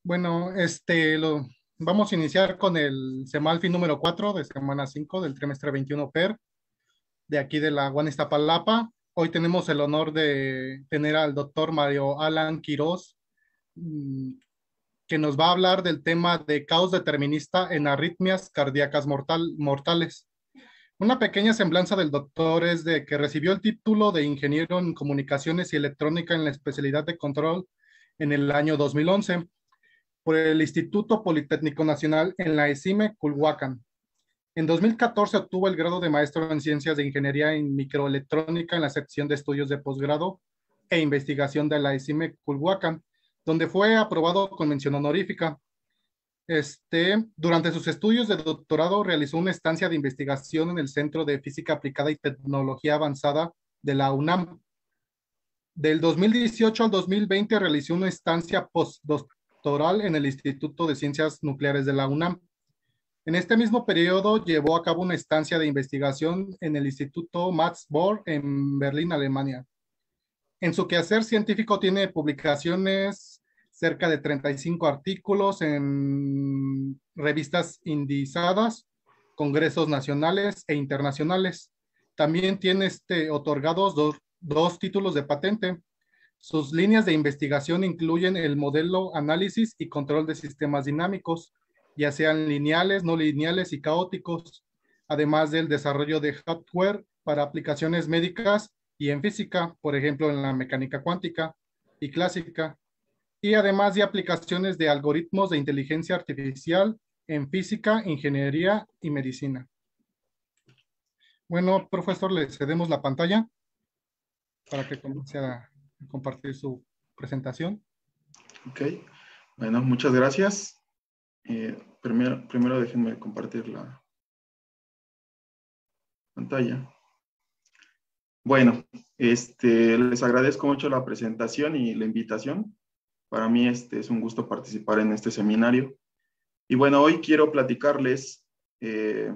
Bueno, vamos a iniciar con el Semalfi número 4 de semana 5 del trimestre 21 PER, de aquí de la UAN Iztapalapa. Hoy tenemos el honor de tener al doctor Mario Alan Quiroz, mm, que nos va a hablar del tema de caos determinista en arritmias cardíacas mortales. Una pequeña semblanza del doctor es de que recibió el título de ingeniero en comunicaciones y electrónica en la especialidad de control en el año 2011 por el Instituto Politécnico Nacional en la ESIME Culhuacán. En 2014 obtuvo el grado de maestro en Ciencias de Ingeniería en Microelectrónica en la sección de estudios de posgrado e investigación de la ESIME Culhuacán, donde fue aprobado con mención honorífica. Durante sus estudios de doctorado realizó una estancia de investigación en el Centro de Física Aplicada y Tecnología Avanzada de la UNAM. Del 2018 al 2020 realizó una estancia postdoctoral en el Instituto de Ciencias Nucleares de la UNAM. En este mismo periodo llevó a cabo una estancia de investigación en el Instituto Max Bohr en Berlín, Alemania. En su quehacer científico tiene publicaciones, cerca de 35 artículos en revistas indizadas, congresos nacionales e internacionales. También tiene otorgados dos títulos de patente. Sus líneas de investigación incluyen el modelo, análisis y control de sistemas dinámicos, ya sean lineales, no lineales y caóticos, además del desarrollo de hardware para aplicaciones médicas y en física, por ejemplo, en la mecánica cuántica y clásica, y además de aplicaciones de algoritmos de inteligencia artificial en física, ingeniería y medicina. Bueno, profesor, le cedemos la pantalla para que comience a compartir su presentación. Ok, bueno, muchas gracias. Primero déjenme compartir la pantalla. Bueno, les agradezco mucho la presentación y la invitación. Para mí es un gusto participar en este seminario. Y bueno, hoy quiero platicarles de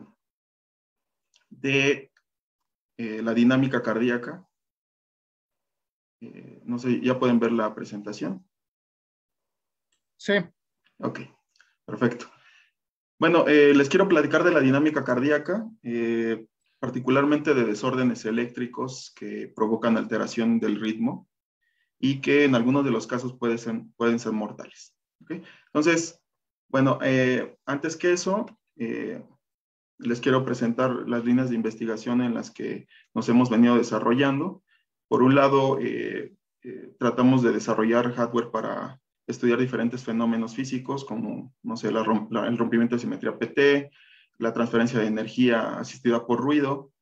la dinámica cardíaca. No sé, ¿ya pueden ver la presentación? Sí. Ok, perfecto. Bueno, les quiero platicar de la dinámica cardíaca, particularmente de desórdenes eléctricos que provocan alteración del ritmo y que en algunos de los casos pueden ser mortales. ¿Okay? Entonces, bueno, antes que eso, les quiero presentar las líneas de investigación en las que nos hemos venido desarrollando. Por un lado, tratamos de desarrollar hardware para estudiar diferentes fenómenos físicos como, no sé, el rompimiento de simetría PT, la transferencia de energía asistida por ruido,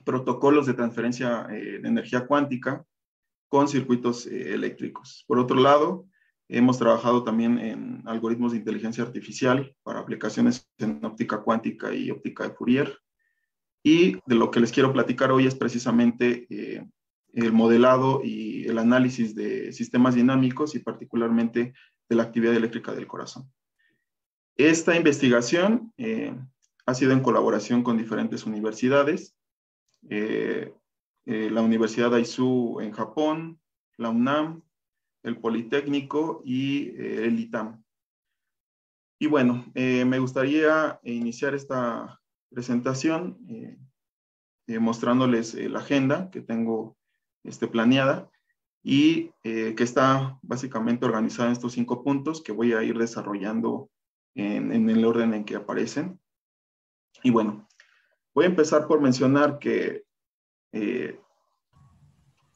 protocolos de transferencia de energía cuántica con circuitos eléctricos. Por otro lado, hemos trabajado también en algoritmos de inteligencia artificial para aplicaciones en óptica cuántica y óptica de Fourier. Y de lo que les quiero platicar hoy es precisamente el modelado y el análisis de sistemas dinámicos y particularmente de la actividad eléctrica del corazón. Esta investigación ha sido en colaboración con diferentes universidades, la Universidad Aizu en Japón, la UNAM, el Politécnico y el ITAM. Y bueno, me gustaría iniciar esta presentación mostrándoles la agenda que tengo planeada y que está básicamente organizada en estos 5 puntos que voy a ir desarrollando en el orden en que aparecen. Y bueno, voy a empezar por mencionar que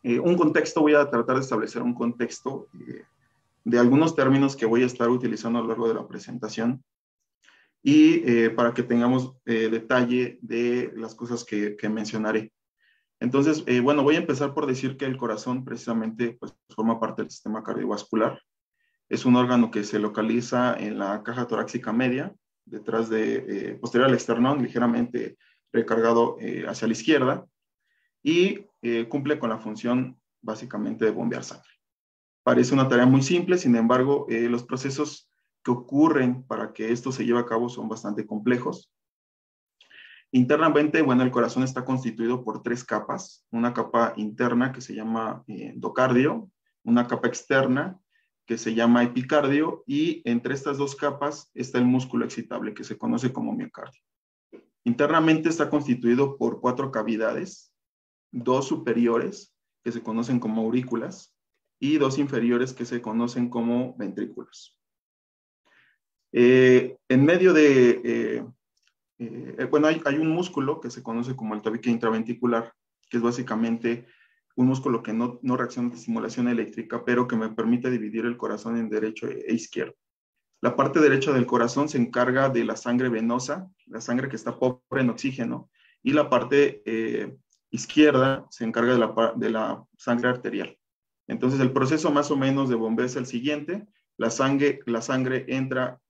un contexto, voy a tratar de establecer un contexto de algunos términos que voy a estar utilizando a lo largo de la presentación y para que tengamos detalle de las cosas que mencionaré. Entonces, bueno, voy a empezar por decir que el corazón precisamente pues, forma parte del sistema cardiovascular. Es un órgano que se localiza en la caja torácica media, detrás de, posterior al esternón, ligeramente recargado hacia la izquierda, y cumple con la función básicamente de bombear sangre. Parece una tarea muy simple, sin embargo, los procesos que ocurren para que esto se lleve a cabo son bastante complejos. Internamente, bueno, el corazón está constituido por 3 capas. Una capa interna que se llama endocardio, una capa externa que se llama epicardio, y entre estas dos capas está el músculo excitable, que se conoce como miocardio. Internamente está constituido por 4 cavidades, 2 superiores, que se conocen como aurículas, y 2 inferiores, que se conocen como ventrículos. En medio de, bueno, hay un músculo que se conoce como el tabique intraventricular, que es básicamente un músculo que no reacciona a estimulación eléctrica, pero que me permite dividir el corazón en derecho e izquierdo. La parte derecha del corazón se encarga de la sangre venosa, la sangre que está pobre en oxígeno, y la parte izquierda se encarga de la sangre arterial. Entonces, el proceso más o menos de bombeo es el siguiente. La sangre entra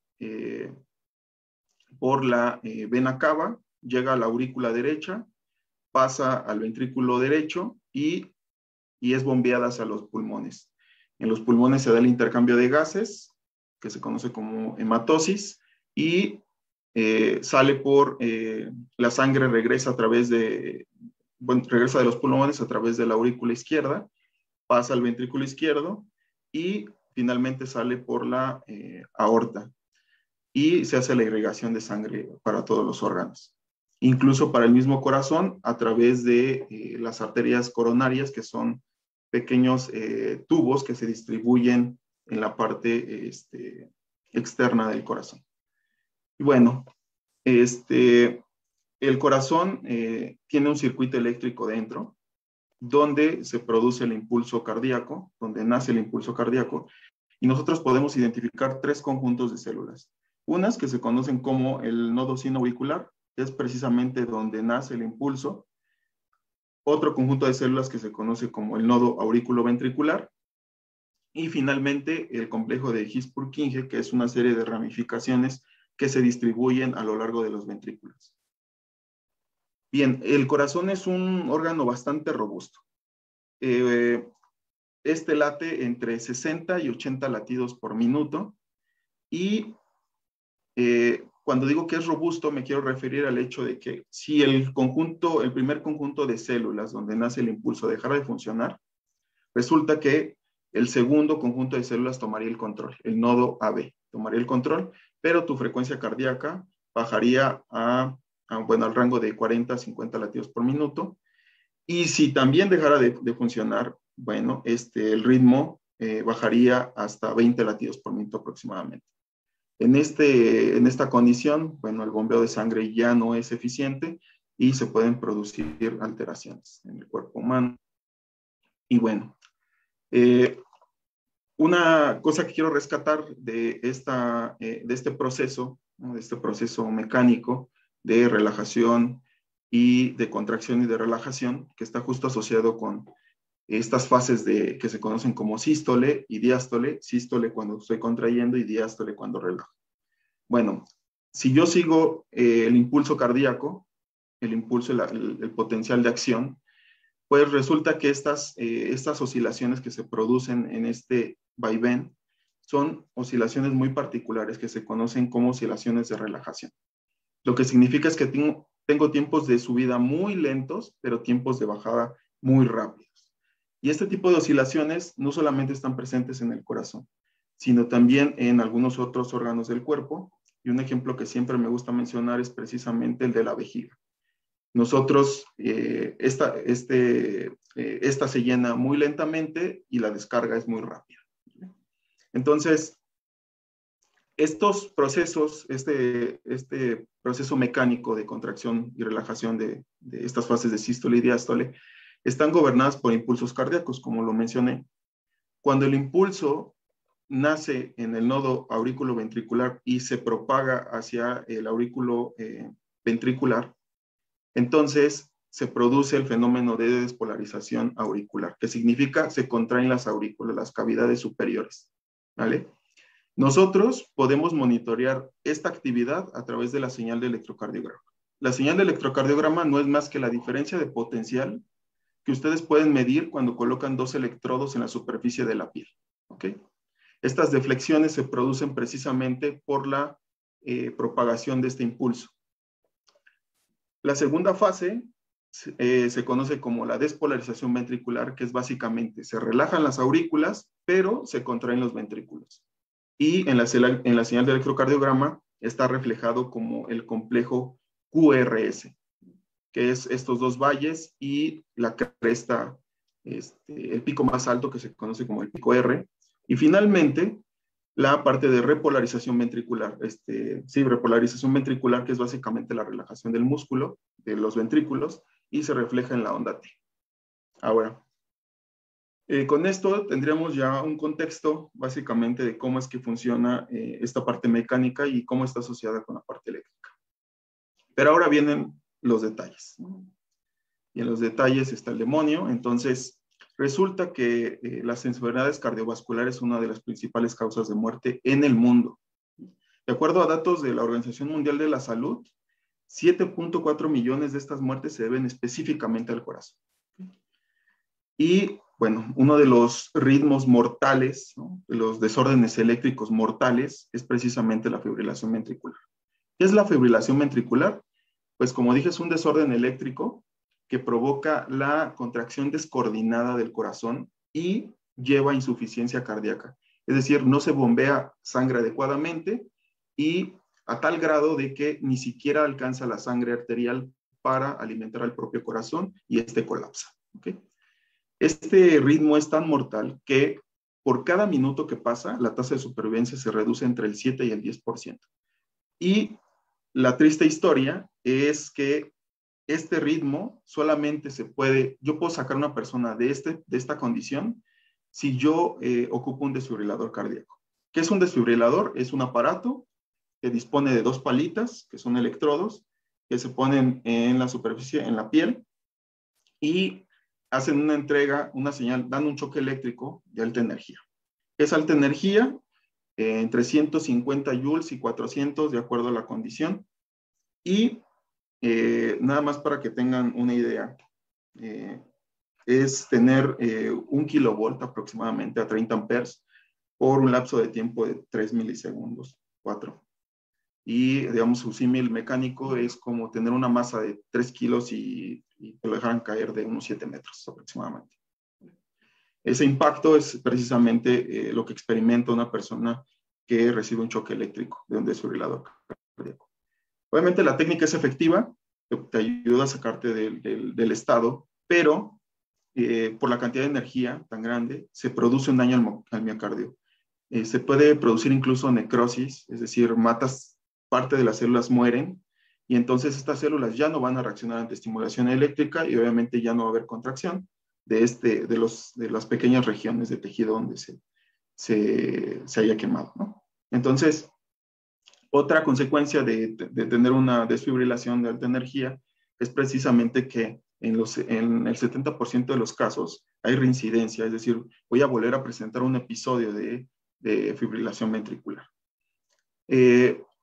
por la vena cava, llega a la aurícula derecha, pasa al ventrículo derecho y es bombeada hacia los pulmones. En los pulmones se da el intercambio de gases, que se conoce como hematosis, y sale por la sangre, regresa a través de, bueno, regresa de los pulmones a través de la aurícula izquierda, pasa al ventrículo izquierdo y finalmente sale por la aorta, y se hace la irrigación de sangre para todos los órganos. Incluso para el mismo corazón, a través de las arterias coronarias, que son pequeños tubos que se distribuyen en la parte externa del corazón. Y bueno, el corazón tiene un circuito eléctrico dentro, donde se produce el impulso cardíaco, donde nace el impulso cardíaco, y nosotros podemos identificar 3 conjuntos de células. Unas que se conocen como el nodo sinoauricular, que es precisamente donde nace el impulso. Otro conjunto de células que se conoce como el nodo auriculoventricular. Y finalmente el complejo de His-Purkinje, que es una serie de ramificaciones que se distribuyen a lo largo de los ventrículos. Bien, el corazón es un órgano bastante robusto. Este late entre 60 y 80 latidos por minuto, y cuando digo que es robusto me quiero referir al hecho de que si el primer conjunto de células donde nace el impulso dejara de funcionar, resulta que el segundo conjunto de células tomaría el control, el nodo AB tomaría el control, pero tu frecuencia cardíaca bajaría bueno, al rango de 40 a 50 latidos por minuto, y si también dejara de funcionar, bueno, el ritmo bajaría hasta 20 latidos por minuto aproximadamente. En esta condición, bueno, el bombeo de sangre ya no es eficiente y se pueden producir alteraciones en el cuerpo humano. Y bueno, una cosa que quiero rescatar de este proceso, ¿no? De este proceso mecánico de relajación y de contracción y de relajación, que está justo asociado con estas fases que se conocen como sístole y diástole. Sístole cuando estoy contrayendo y diástole cuando relajo. Bueno, si yo sigo el impulso cardíaco, el potencial de acción, pues resulta que estas oscilaciones que se producen en este vaivén son oscilaciones muy particulares que se conocen como oscilaciones de relajación. Lo que significa es que tengo tiempos de subida muy lentos, pero tiempos de bajada muy rápidos. Y este tipo de oscilaciones no solamente están presentes en el corazón, sino también en algunos otros órganos del cuerpo. Y un ejemplo que siempre me gusta mencionar es precisamente el de la vejiga. Nosotros, esta se llena muy lentamente y la descarga es muy rápida. Entonces, estos procesos, este proceso mecánico de contracción y relajación de estas fases de sístole y diástole, están gobernadas por impulsos cardíacos, como lo mencioné. Cuando el impulso nace en el nodo aurículo-ventricular y se propaga hacia el aurículo ventricular, entonces se produce el fenómeno de despolarización auricular, que significa se contraen las aurículas, las cavidades superiores, ¿vale? Nosotros podemos monitorear esta actividad a través de la señal de electrocardiograma. La señal de electrocardiograma no es más que la diferencia de potencial que ustedes pueden medir cuando colocan 2 electrodos en la superficie de la piel, ¿ok? Estas deflexiones se producen precisamente por la propagación de este impulso. La segunda fase se conoce como la despolarización ventricular, que es básicamente se relajan las aurículas, pero se contraen los ventrículos. Y en la señal de electrocardiograma está reflejado como el complejo QRS, que es estos dos valles y la cresta, el pico más alto que se conoce como el pico R. Y finalmente, la parte de repolarización ventricular, repolarización ventricular, que es básicamente la relajación del músculo, de los ventrículos, y se refleja en la onda T. Ahora, con esto tendríamos ya un contexto básicamente de cómo es que funciona esta parte mecánica y cómo está asociada con la parte eléctrica. Pero ahora vienen los detalles, ¿no? Y en los detalles está el demonio. Entonces, resulta que las enfermedades cardiovasculares son una de las principales causas de muerte en el mundo. De acuerdo a datos de la Organización Mundial de la Salud, 7.4 millones de estas muertes se deben específicamente al corazón. Y bueno, uno de los ritmos mortales, ¿no?, de los desórdenes eléctricos mortales, es precisamente la fibrilación ventricular. ¿Qué es la fibrilación ventricular? Pues como dije, es un desorden eléctrico que provoca la contracción descoordinada del corazón y lleva a insuficiencia cardíaca. Es decir, no se bombea sangre adecuadamente y a tal grado de que ni siquiera alcanza la sangre arterial para alimentar al propio corazón y este colapsa. ¿Okay? Este ritmo es tan mortal que por cada minuto que pasa, la tasa de supervivencia se reduce entre el 7 y el 10%. Y la triste historia es que este ritmo solamente yo puedo sacar una persona de esta condición si yo ocupo un desfibrilador cardíaco. ¿Qué es un desfibrilador? Es un aparato que dispone de dos palitas, que son electrodos, que se ponen en la superficie, en la piel, y hacen una entrega, una señal, dan un choque eléctrico de alta energía. Es alta energía, entre 150 joules y 400, de acuerdo a la condición. Y nada más para que tengan una idea, es tener 1 kilovolt aproximadamente a 30 amperes por un lapso de tiempo de 3 milisegundos, 4. Y, digamos, su símil mecánico es como tener una masa de 3 kilos y te lo dejaran caer de unos 7 metros aproximadamente. Ese impacto es precisamente lo que experimenta una persona que recibe un choque eléctrico de un desfibrilador cardíaco. Obviamente la técnica es efectiva, te ayuda a sacarte del estado, pero por la cantidad de energía tan grande, se produce un daño al miocardio. Se puede producir incluso necrosis, es decir, parte de las células mueren, y entonces estas células ya no van a reaccionar ante estimulación eléctrica y obviamente ya no va a haber contracción de las pequeñas regiones de tejido donde se haya quemado, ¿no? Entonces, otra consecuencia de tener una desfibrilación de alta energía es precisamente que en el 70% de los casos hay reincidencia, es decir, voy a volver a presentar un episodio de fibrilación ventricular.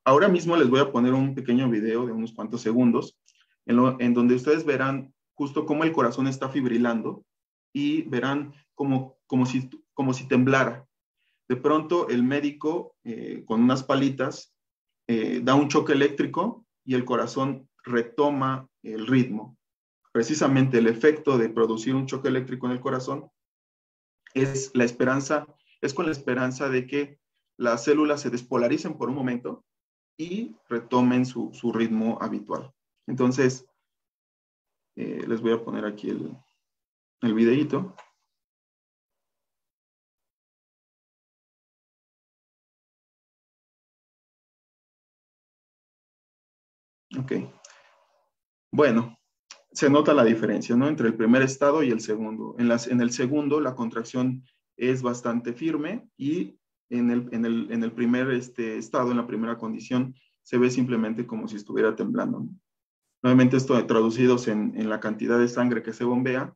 Ahora mismo les voy a poner un pequeño video de unos cuantos segundos en donde ustedes verán justo cómo el corazón está fibrilando y verán como si temblara. De pronto el médico con unas palitas da un choque eléctrico y el corazón retoma el ritmo. Precisamente el efecto de producir un choque eléctrico en el corazón es con la esperanza de que las células se despolaricen por un momento y retomen su ritmo habitual. Entonces, les voy a poner aquí el videíto. Ok. Bueno, se nota la diferencia, ¿no?, entre el primer estado y el segundo. En el segundo, la contracción es bastante firme y en el primer estado, en la primera condición, se ve simplemente como si estuviera temblando, ¿no? Nuevamente, esto traducidos en la cantidad de sangre que se bombea,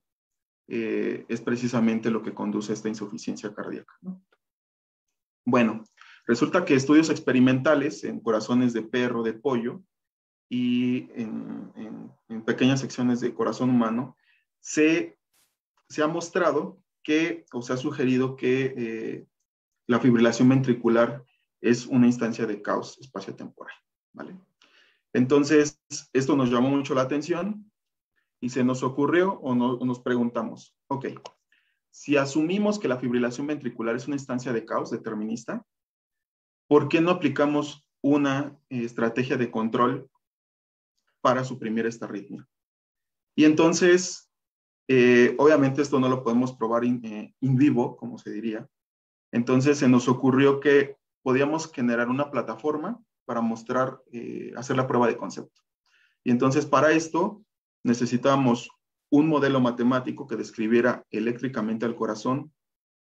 es precisamente lo que conduce a esta insuficiencia cardíaca, ¿no? Bueno, resulta que estudios experimentales en corazones de perro, de pollo, y en pequeñas secciones de corazón humano, se ha mostrado o se ha sugerido que la fibrilación ventricular es una instancia de caos espaciotemporal, ¿vale? Entonces, esto nos llamó mucho la atención Y se nos ocurrió o nos preguntamos, ok, si asumimos que la fibrilación ventricular es una instancia de caos determinista, ¿por qué no aplicamos una estrategia de control para suprimir esta arritmia? Y entonces, obviamente esto no lo podemos probar in vivo, como se diría. Entonces se nos ocurrió que podíamos generar una plataforma para mostrar, hacer la prueba de concepto. Y entonces para esto necesitábamos un modelo matemático que describiera eléctricamente al corazón,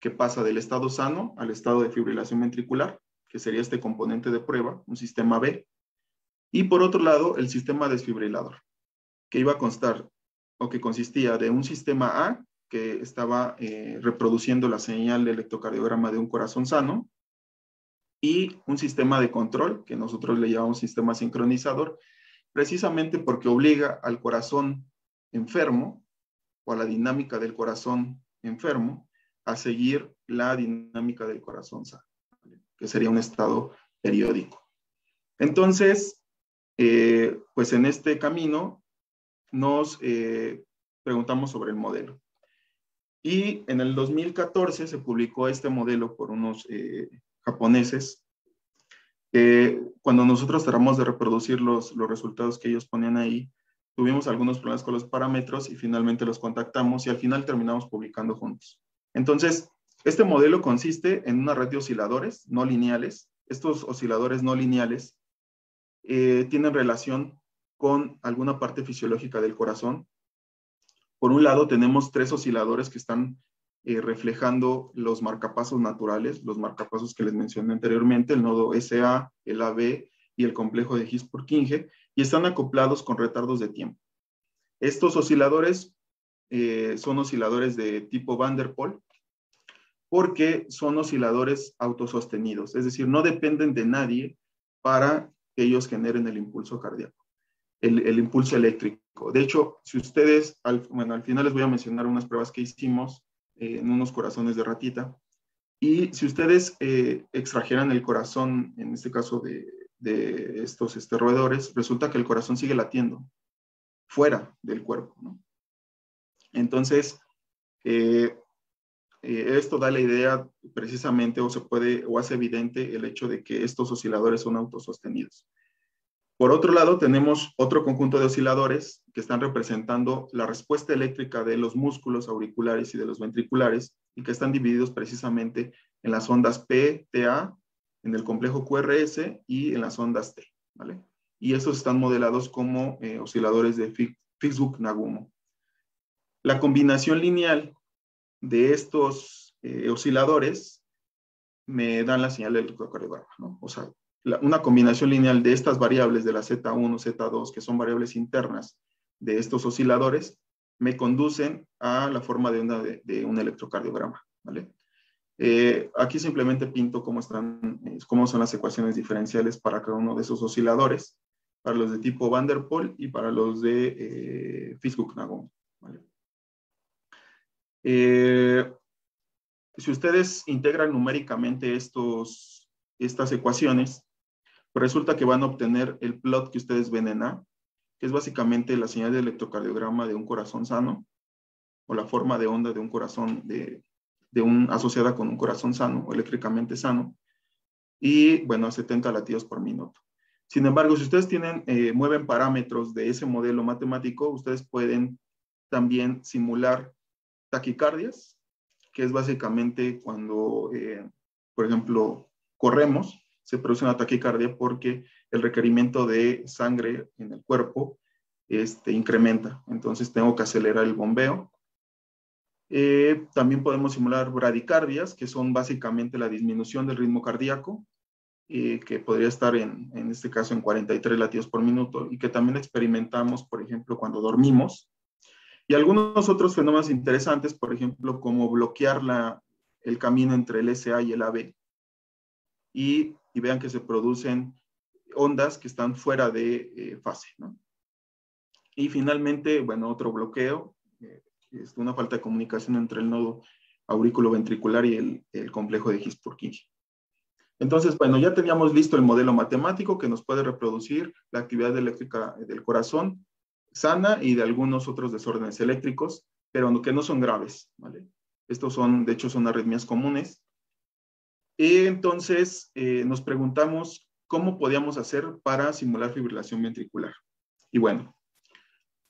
que pasa del estado sano al estado de fibrilación ventricular, que sería este componente de prueba, un sistema B. Y por otro lado, el sistema desfibrilador, que iba a constar o que consistía de un sistema A que estaba reproduciendo la señal de electrocardiograma de un corazón sano y un sistema de control que nosotros le llamamos sistema sincronizador, precisamente porque obliga al corazón enfermo o a la dinámica del corazón enfermo a seguir la dinámica del corazón sano, que sería un estado periódico. Entonces, pues en este camino nos preguntamos sobre el modelo. Y en el 2014 se publicó este modelo por unos japoneses. Cuando nosotros tratamos de reproducir los resultados que ellos ponían ahí, tuvimos algunos problemas con los parámetros y finalmente los contactamos y al final terminamos publicando juntos. Entonces, este modelo consiste en una red de osciladores no lineales. Estos osciladores no lineales tienen relación con alguna parte fisiológica del corazón. Por un lado, tenemos 3 osciladores que están reflejando los marcapasos naturales, los marcapasos que les mencioné anteriormente, el nodo SA, el AB y el complejo de His-Purkinje, y están acoplados con retardos de tiempo. Estos osciladores son osciladores de tipo Van der Pol, porque son osciladores autosostenidos, es decir, no dependen de nadie para que ellos generen el impulso cardíaco. El impulso eléctrico. De hecho, si ustedes, al final les voy a mencionar unas pruebas que hicimos en unos corazones de ratita, y si ustedes extrajeran el corazón, en este caso de estos roedores, resulta que el corazón sigue latiendo fuera del cuerpo, ¿no? Entonces, esto da la idea precisamente, o hace evidente el hecho de que estos osciladores son autosostenidos. Por otro lado, tenemos otro conjunto de osciladores que están representando la respuesta eléctrica de los músculos auriculares y de los ventriculares y que están divididos precisamente en las ondas P, TA, en el complejo QRS y en las ondas T, ¿vale? Y estos están modelados como osciladores de Fishhook-Nagumo. La combinación lineal de estos osciladores me dan la señal del electrocardiograma, ¿no? O sea, una combinación lineal de estas variables de la Z1, Z2, que son variables internas de estos osciladores, me conducen a la forma de onda de un electrocardiograma, ¿vale? Aquí simplemente pinto cómo son las ecuaciones diferenciales para cada uno de esos osciladores, para los de tipo Van der Pol y para los de Fishhook-Nagumo, ¿vale? Si ustedes integran numéricamente estas ecuaciones, pues resulta que van a obtener el plot que ustedes ven en A, que es básicamente la señal de electrocardiograma de un corazón sano, o la forma de onda de un corazón asociada con un corazón sano, o eléctricamente sano, y bueno, a 70 latidos por minuto. Sin embargo, si ustedes mueven parámetros de ese modelo matemático, ustedes pueden también simular taquicardias, que es básicamente cuando, por ejemplo, corremos, se produce una taquicardia porque el requerimiento de sangre en el cuerpo incrementa. Entonces tengo que acelerar el bombeo. También podemos simular bradicardias, que son básicamente la disminución del ritmo cardíaco, que podría estar en este caso en 43 latidos por minuto, y que también experimentamos, por ejemplo, cuando dormimos. Y algunos otros fenómenos interesantes, por ejemplo, como bloquear el camino entre el SA y el AB. Y vean que se producen ondas que están fuera de fase, ¿no? Y finalmente, bueno, otro bloqueo, es una falta de comunicación entre el nodo aurículo-ventricular y el complejo de His-Purkinje. Entonces, bueno, ya teníamos listo el modelo matemático que nos puede reproducir la actividad eléctrica del corazón sana y de algunos otros desórdenes eléctricos, pero que no son graves, ¿vale? Estos son, de hecho, son arritmias comunes. Y entonces nos preguntamos cómo podíamos hacer para simular fibrilación ventricular. Y bueno,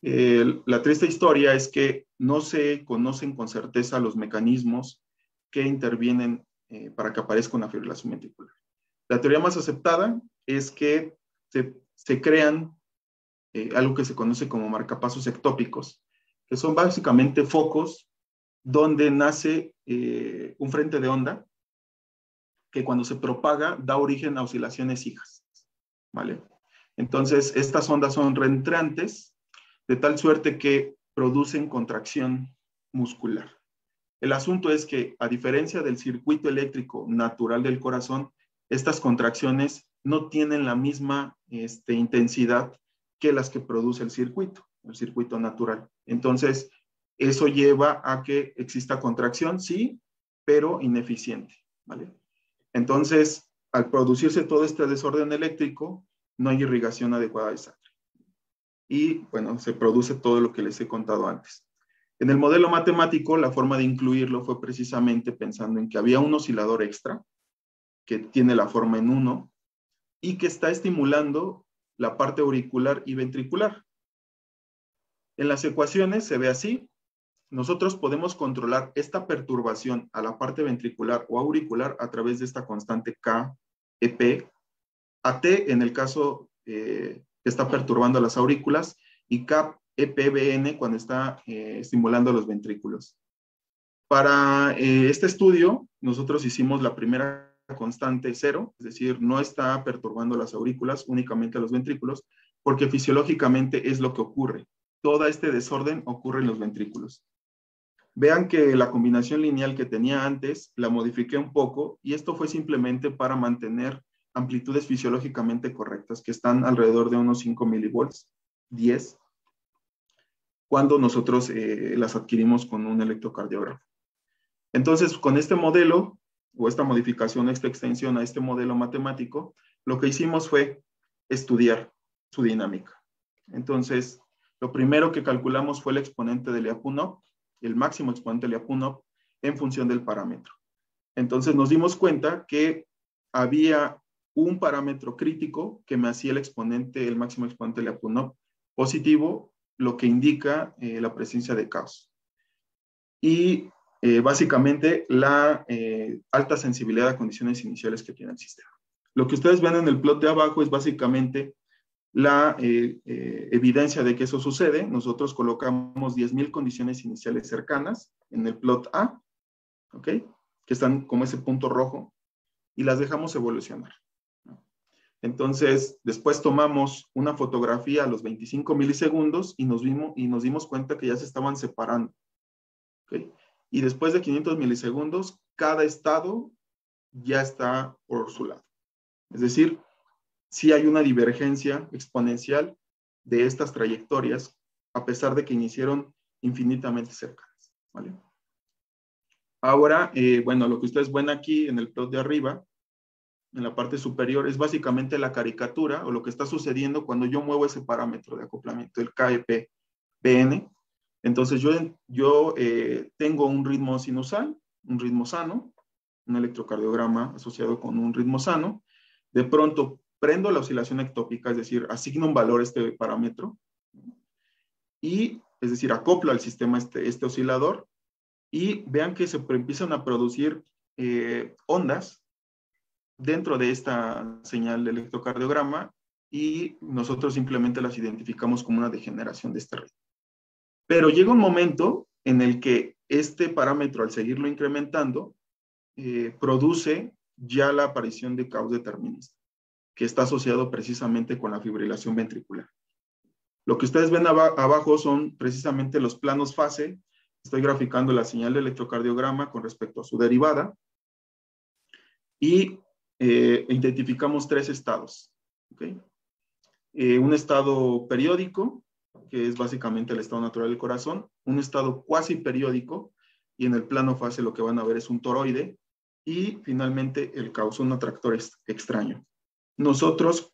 la triste historia es que no se conocen con certeza los mecanismos que intervienen para que aparezca una fibrilación ventricular. La teoría más aceptada es que se crean algo que se conoce como marcapasos ectópicos, que son básicamente focos donde nace un frente de onda que cuando se propaga da origen a oscilaciones hijas, ¿vale? Entonces, estas ondas son reentrantes de tal suerte que producen contracción muscular. El asunto es que, a diferencia del circuito eléctrico natural del corazón, estas contracciones no tienen la misma intensidad que las que produce el circuito natural. Entonces, eso lleva a que exista contracción, sí, pero ineficiente, ¿vale? Entonces, al producirse todo este desorden eléctrico, no hay irrigación adecuada de sangre. Y, bueno, se produce todo lo que les he contado antes. En el modelo matemático, la forma de incluirlo fue precisamente pensando en que había un oscilador extra, que tiene la forma en 1, y que está estimulando la parte auricular y ventricular. En las ecuaciones se ve así. Nosotros podemos controlar esta perturbación a la parte ventricular o auricular a través de esta constante K-EP, a T en el caso que está perturbando las aurículas, y K-EPBN cuando está estimulando los ventrículos. Para este estudio, nosotros hicimos la primera constante 0, es decir, no está perturbando las aurículas, únicamente los ventrículos, porque fisiológicamente es lo que ocurre. Todo este desorden ocurre en los ventrículos. Vean que la combinación lineal que tenía antes la modifiqué un poco y esto fue simplemente para mantener amplitudes fisiológicamente correctas que están alrededor de unos 5 milivolts, 10, cuando nosotros las adquirimos con un electrocardiógrafo. Entonces, con este modelo o esta modificación, esta extensión a este modelo matemático, lo que hicimos fue estudiar su dinámica. Entonces, lo primero que calculamos fue el exponente de Lyapunov, el máximo exponente de Lyapunov en función del parámetro. Entonces nos dimos cuenta que había un parámetro crítico que me hacía el máximo exponente de Lyapunov positivo, lo que indica la presencia de caos. Y básicamente la alta sensibilidad a condiciones iniciales que tiene el sistema. Lo que ustedes ven en el plot de abajo es básicamente la evidencia de que eso sucede. Nosotros colocamos 10,000 condiciones iniciales cercanas en el plot A, ¿ok? Que están como ese punto rojo, y las dejamos evolucionar. Entonces, después tomamos una fotografía a los 25 milisegundos y nos dimos cuenta que ya se estaban separando, ¿ok? Y después de 500 milisegundos, cada estado ya está por su lado. Es decir, sí hay una divergencia exponencial de estas trayectorias, a pesar de que iniciaron infinitamente cercanas, ¿vale? Ahora, bueno, lo que ustedes ven aquí en el plot de arriba, en la parte superior, es básicamente la caricatura o lo que está sucediendo cuando yo muevo ese parámetro de acoplamiento, el KEP-BN. Entonces yo tengo un ritmo sinusal, un ritmo sano, un electrocardiograma asociado con un ritmo sano. De pronto prendo la oscilación ectópica, es decir, asigno un valor a este parámetro y, es decir, acoplo al sistema este oscilador y vean que se empiezan a producir ondas dentro de esta señal de electrocardiograma y nosotros simplemente las identificamos como una degeneración de este ritmo. Pero llega un momento en el que este parámetro, al seguirlo incrementando, produce ya la aparición de caos determinista, que está asociado precisamente con la fibrilación ventricular. Lo que ustedes ven abajo son precisamente los planos fase. Estoy graficando la señal de electrocardiograma con respecto a su derivada y identificamos 3 estados, ¿okay? Un estado periódico, que es básicamente el estado natural del corazón, un estado cuasi periódico, y en el plano fase lo que van a ver es un toroide, y finalmente el caos, un atractor extraño. Nosotros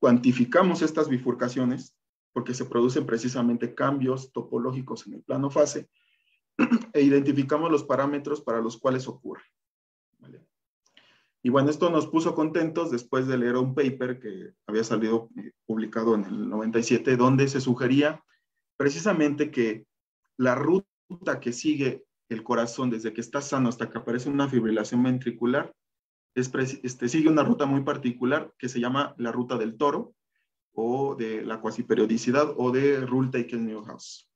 cuantificamos estas bifurcaciones porque se producen precisamente cambios topológicos en el plano fase, e identificamos los parámetros para los cuales ocurre. ¿Vale? Y bueno, esto nos puso contentos después de leer un paper que había salido publicado en el 97, donde se sugería precisamente que la ruta que sigue el corazón desde que está sano hasta que aparece una fibrilación ventricular sigue una ruta muy particular que se llama la ruta del toro, o de la cuasiperiodicidad, o de Rule-Taken-Newhouse.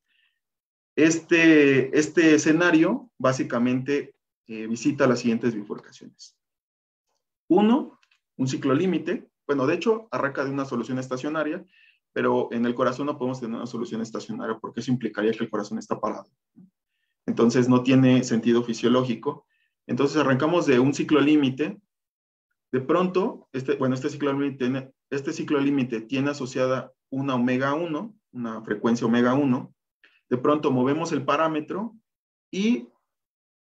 Este escenario básicamente visita las siguientes bifurcaciones. Uno, un ciclo límite. Bueno, de hecho, arranca de una solución estacionaria, pero en el corazón no podemos tener una solución estacionaria porque eso implicaría que el corazón está parado. Entonces, no tiene sentido fisiológico. Entonces, arrancamos de un ciclo límite. De pronto, este ciclo límite tiene asociada una omega 1, una frecuencia omega 1. De pronto movemos el parámetro y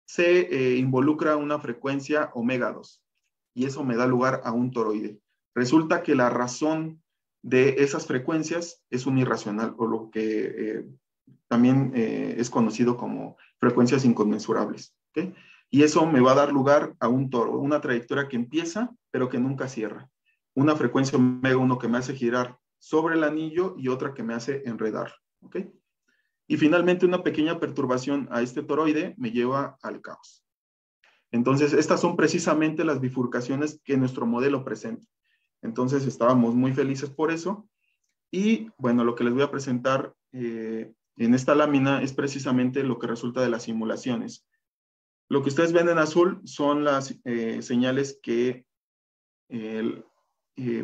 se involucra una frecuencia omega 2. Y eso me da lugar a un toroide. Resulta que la razón de esas frecuencias es unirracional, o lo que también es conocido como frecuencias inconmensurables. ¿Okay? Y eso me va a dar lugar a un toro, una trayectoria que empieza, pero que nunca cierra. Una frecuencia omega 1 que me hace girar sobre el anillo y otra que me hace enredar. ¿Okay? Y finalmente una pequeña perturbación a este toroide me lleva al caos. Entonces, estas son precisamente las bifurcaciones que nuestro modelo presenta. Entonces, estábamos muy felices por eso. Y bueno, lo que les voy a presentar en esta lámina es precisamente lo que resulta de las simulaciones. Lo que ustedes ven en azul son las señales que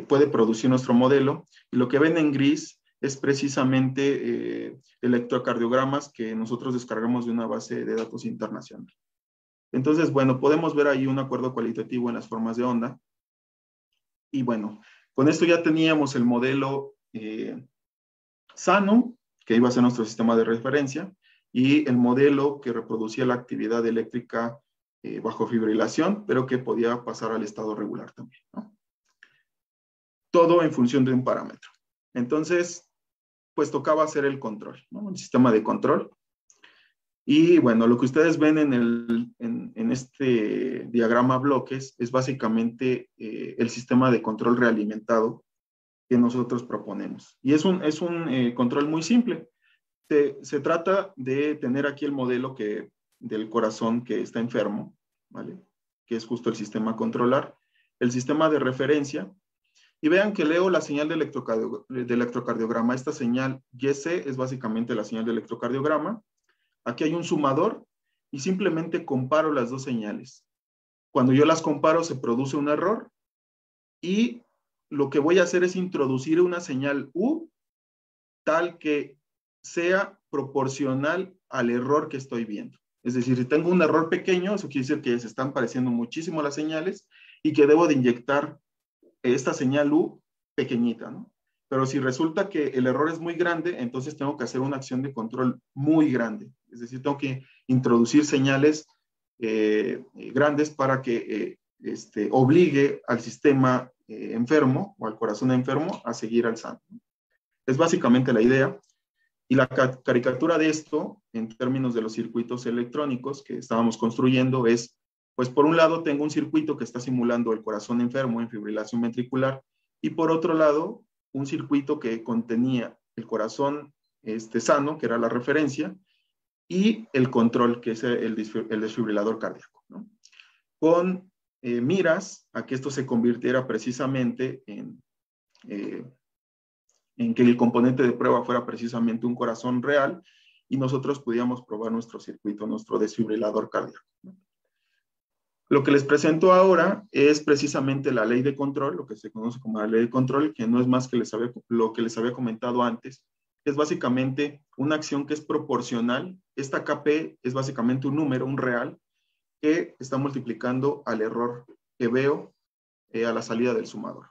puede producir nuestro modelo. Y lo que ven en gris es precisamente electrocardiogramas que nosotros descargamos de una base de datos internacional. Entonces, bueno, podemos ver ahí un acuerdo cualitativo en las formas de onda. Y bueno, con esto ya teníamos el modelo sano, que iba a ser nuestro sistema de referencia, y el modelo que reproducía la actividad eléctrica bajo fibrilación, pero que podía pasar al estado regular también, ¿no? Todo en función de un parámetro. Entonces, pues tocaba hacer el control, ¿no? Un sistema de control. Y bueno, lo que ustedes ven en este diagrama bloques es básicamente el sistema de control realimentado que nosotros proponemos. Y es un control muy simple. Se trata de tener aquí el modelo del corazón que está enfermo, ¿vale? Que es justo el sistema a controlar, el sistema de referencia. Y vean que leo la señal de electrocardiograma. Esta señal YC es básicamente la señal de electrocardiograma. Aquí hay un sumador y simplemente comparo las dos señales. Cuando yo las comparo se produce un error y lo que voy a hacer es introducir una señal U tal que sea proporcional al error que estoy viendo. Es decir, si tengo un error pequeño, eso quiere decir que se están pareciendo muchísimo las señales y que debo de inyectar esta señal U pequeñita, ¿no? Pero si resulta que el error es muy grande, entonces tengo que hacer una acción de control muy grande. Es decir, tengo que introducir señales grandes para que obligue al sistema enfermo o al corazón enfermo a seguir al sano. Es básicamente la idea. Y la caricatura de esto, en términos de los circuitos electrónicos que estábamos construyendo, es, pues por un lado tengo un circuito que está simulando el corazón enfermo en fibrilación ventricular, y por otro lado, un circuito que contenía el corazón sano, que era la referencia, y el control, que es el desfibrilador cardíaco, ¿no? Con miras a que esto se convirtiera precisamente en que el componente de prueba fuera precisamente un corazón real y nosotros pudiéramos probar nuestro circuito, nuestro desfibrilador cardíaco, ¿no? Lo que les presento ahora es precisamente la ley de control, lo que se conoce como la ley de control, que no es más que lo que les había comentado antes. Es básicamente una acción que es proporcional. Esta KP es básicamente un número, un real, que está multiplicando al error que veo a la salida del sumador.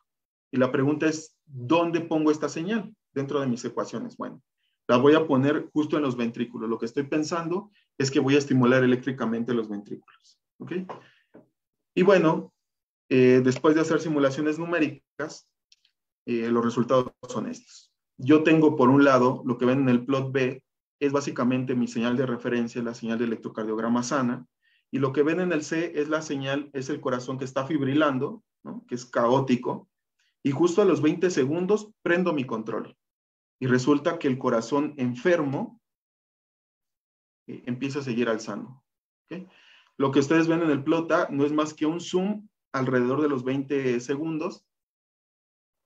Y la pregunta es, ¿dónde pongo esta señal dentro de mis ecuaciones? Bueno, la voy a poner justo en los ventrículos. Lo que estoy pensando es que voy a estimular eléctricamente los ventrículos. ¿Ok? Y bueno, después de hacer simulaciones numéricas, los resultados son estos. yo tengo por un lado, lo que ven en el plot B, es básicamente mi señal de referencia, la señal de electrocardiograma sana, y lo que ven en el C es la señal, es el corazón que está fibrilando, ¿no? Que es caótico, y justo a los 20 segundos prendo mi control. Y resulta que el corazón enfermo empieza a seguir alzando. ¿Okay? Lo que ustedes ven en el plot A no es más que un zoom alrededor de los 20 segundos,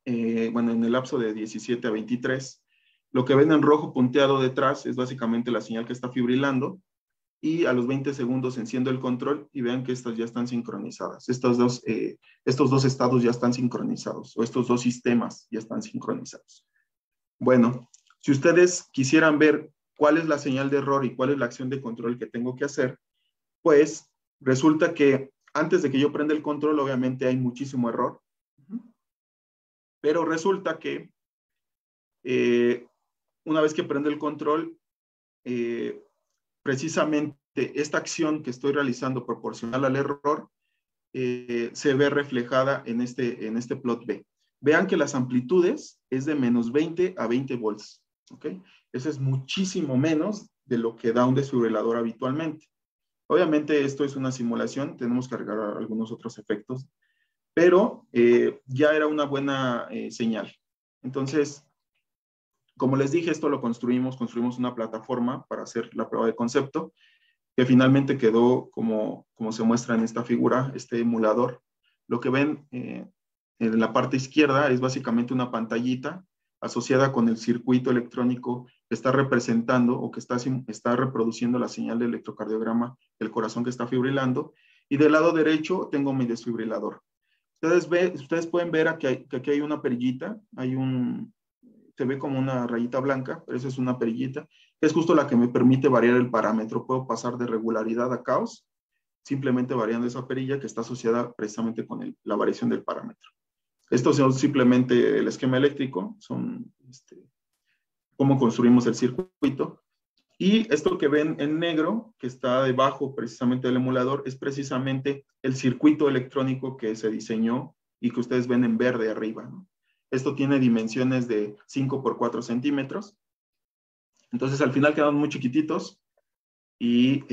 bueno, en el lapso de 17 a 23. Lo que ven en rojo punteado detrás es básicamente la señal que está fibrilando, y a los 20 segundos enciendo el control y vean que estas ya están sincronizadas. Estos dos estados ya están sincronizados, o estos dos sistemas ya están sincronizados. Bueno, si ustedes quisieran ver cuál es la señal de error y cuál es la acción de control que tengo que hacer, pues resulta que antes de que yo prenda el control, obviamente hay muchísimo error, pero resulta que una vez que prende el control, precisamente esta acción que estoy realizando proporcional al error se ve reflejada en este plot B. Vean que las amplitudes es de menos 20 a 20 volts. ¿Ok? Eso es muchísimo menos de lo que da un desfibrilador habitualmente. Obviamente esto es una simulación, tenemos que agregar algunos otros efectos, pero ya era una buena señal. Entonces, como les dije, esto lo construimos una plataforma para hacer la prueba de concepto, que finalmente quedó como se muestra en esta figura, este emulador. Lo que ven en la parte izquierda es básicamente una pantallita asociada con el circuito electrónico que está representando o que está reproduciendo la señal de electrocardiograma del corazón que está fibrilando. Y del lado derecho tengo mi desfibrilador. Ustedes pueden ver que aquí hay una perillita, se ve como una rayita blanca, pero esa es una perillita, que es justo la que me permite variar el parámetro. Puedo pasar de regularidad a caos, simplemente variando esa perilla que está asociada precisamente con la variación del parámetro. Esto es simplemente el esquema eléctrico, son cómo construimos el circuito. Y esto que ven en negro, que está debajo precisamente del emulador, es precisamente el circuito electrónico que se diseñó y que ustedes ven en verde arriba, ¿no? Esto tiene dimensiones de 5 por 4 centímetros. Entonces, al final quedan muy chiquititos y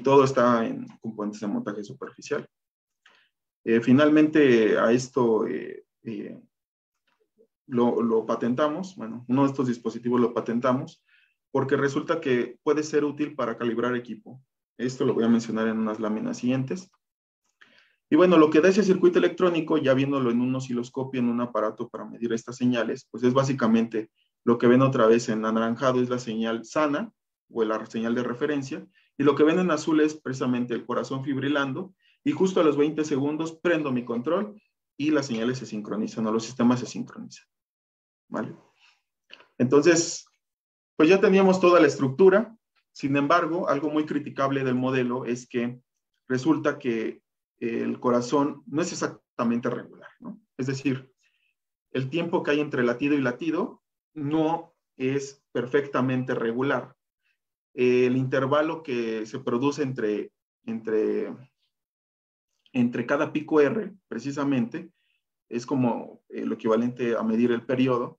todo está en componentes de montaje superficial. Finalmente, a esto lo patentamos. Bueno, uno de estos dispositivos lo patentamos porque resulta que puede ser útil para calibrar equipo. Esto lo voy a mencionar en unas láminas siguientes. Y bueno, lo que da ese circuito electrónico, ya viéndolo en un osciloscopio, en un aparato para medir estas señales, pues es básicamente lo que ven otra vez en anaranjado es la señal sana o la señal de referencia, y lo que ven en azul es precisamente el corazón fibrilando, y justo a los 20 segundos prendo mi control y las señales se sincronizan, o los sistemas se sincronizan. ¿Vale? Entonces, pues ya teníamos toda la estructura. Sin embargo, algo muy criticable del modelo es que resulta que el corazón no es exactamente regular, ¿no? Es decir, el tiempo que hay entre latido y latido no es perfectamente regular. El intervalo que se produce entre cada pico R, precisamente, es como lo equivalente a medir el periodo,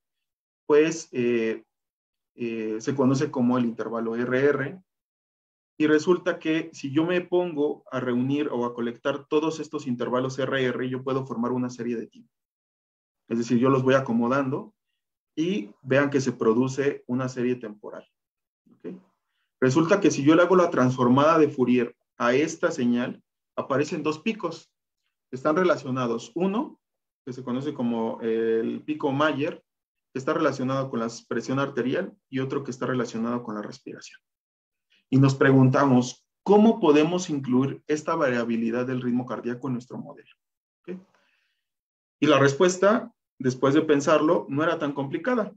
pues se conoce como el intervalo RR, y resulta que si yo me pongo a reunir o a colectar todos estos intervalos RR, yo puedo formar una serie de tiempo. Es decir, yo los voy acomodando y vean que se produce una serie temporal. ¿Okay? Resulta que si yo le hago la transformada de Fourier a esta señal, aparecen dos picos. Están relacionados. Uno, que se conoce como el pico Mayer, que está relacionado con la presión arterial, y otro que está relacionado con la respiración. Y nos preguntamos, ¿cómo podemos incluir esta variabilidad del ritmo cardíaco en nuestro modelo? ¿Okay? Y la respuesta, después de pensarlo, no era tan complicada.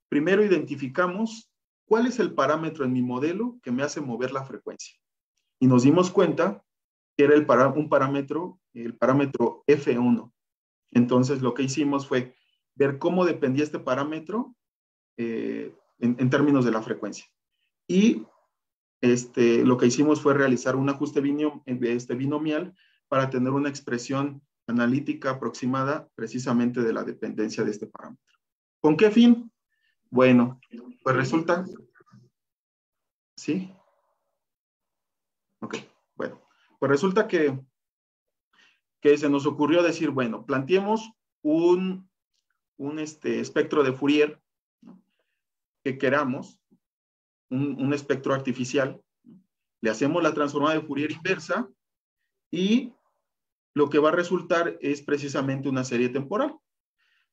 Primero identificamos cuál es el parámetro en mi modelo que me hace mover la frecuencia. Y nos dimos cuenta que era un parámetro, el parámetro F1. Entonces lo que hicimos fue ver cómo dependía este parámetro en términos de la frecuencia. Y lo que hicimos fue realizar un ajuste binomial para tener una expresión analítica aproximada precisamente de la dependencia de este parámetro. ¿Con qué fin? Bueno, pues resulta, ¿sí? Ok, bueno, pues resulta que se nos ocurrió decir, bueno, planteemos un espectro de Fourier, ¿no?, que queramos, un espectro artificial, ¿no? Le hacemos la transformada de Fourier inversa y lo que va a resultar es precisamente una serie temporal.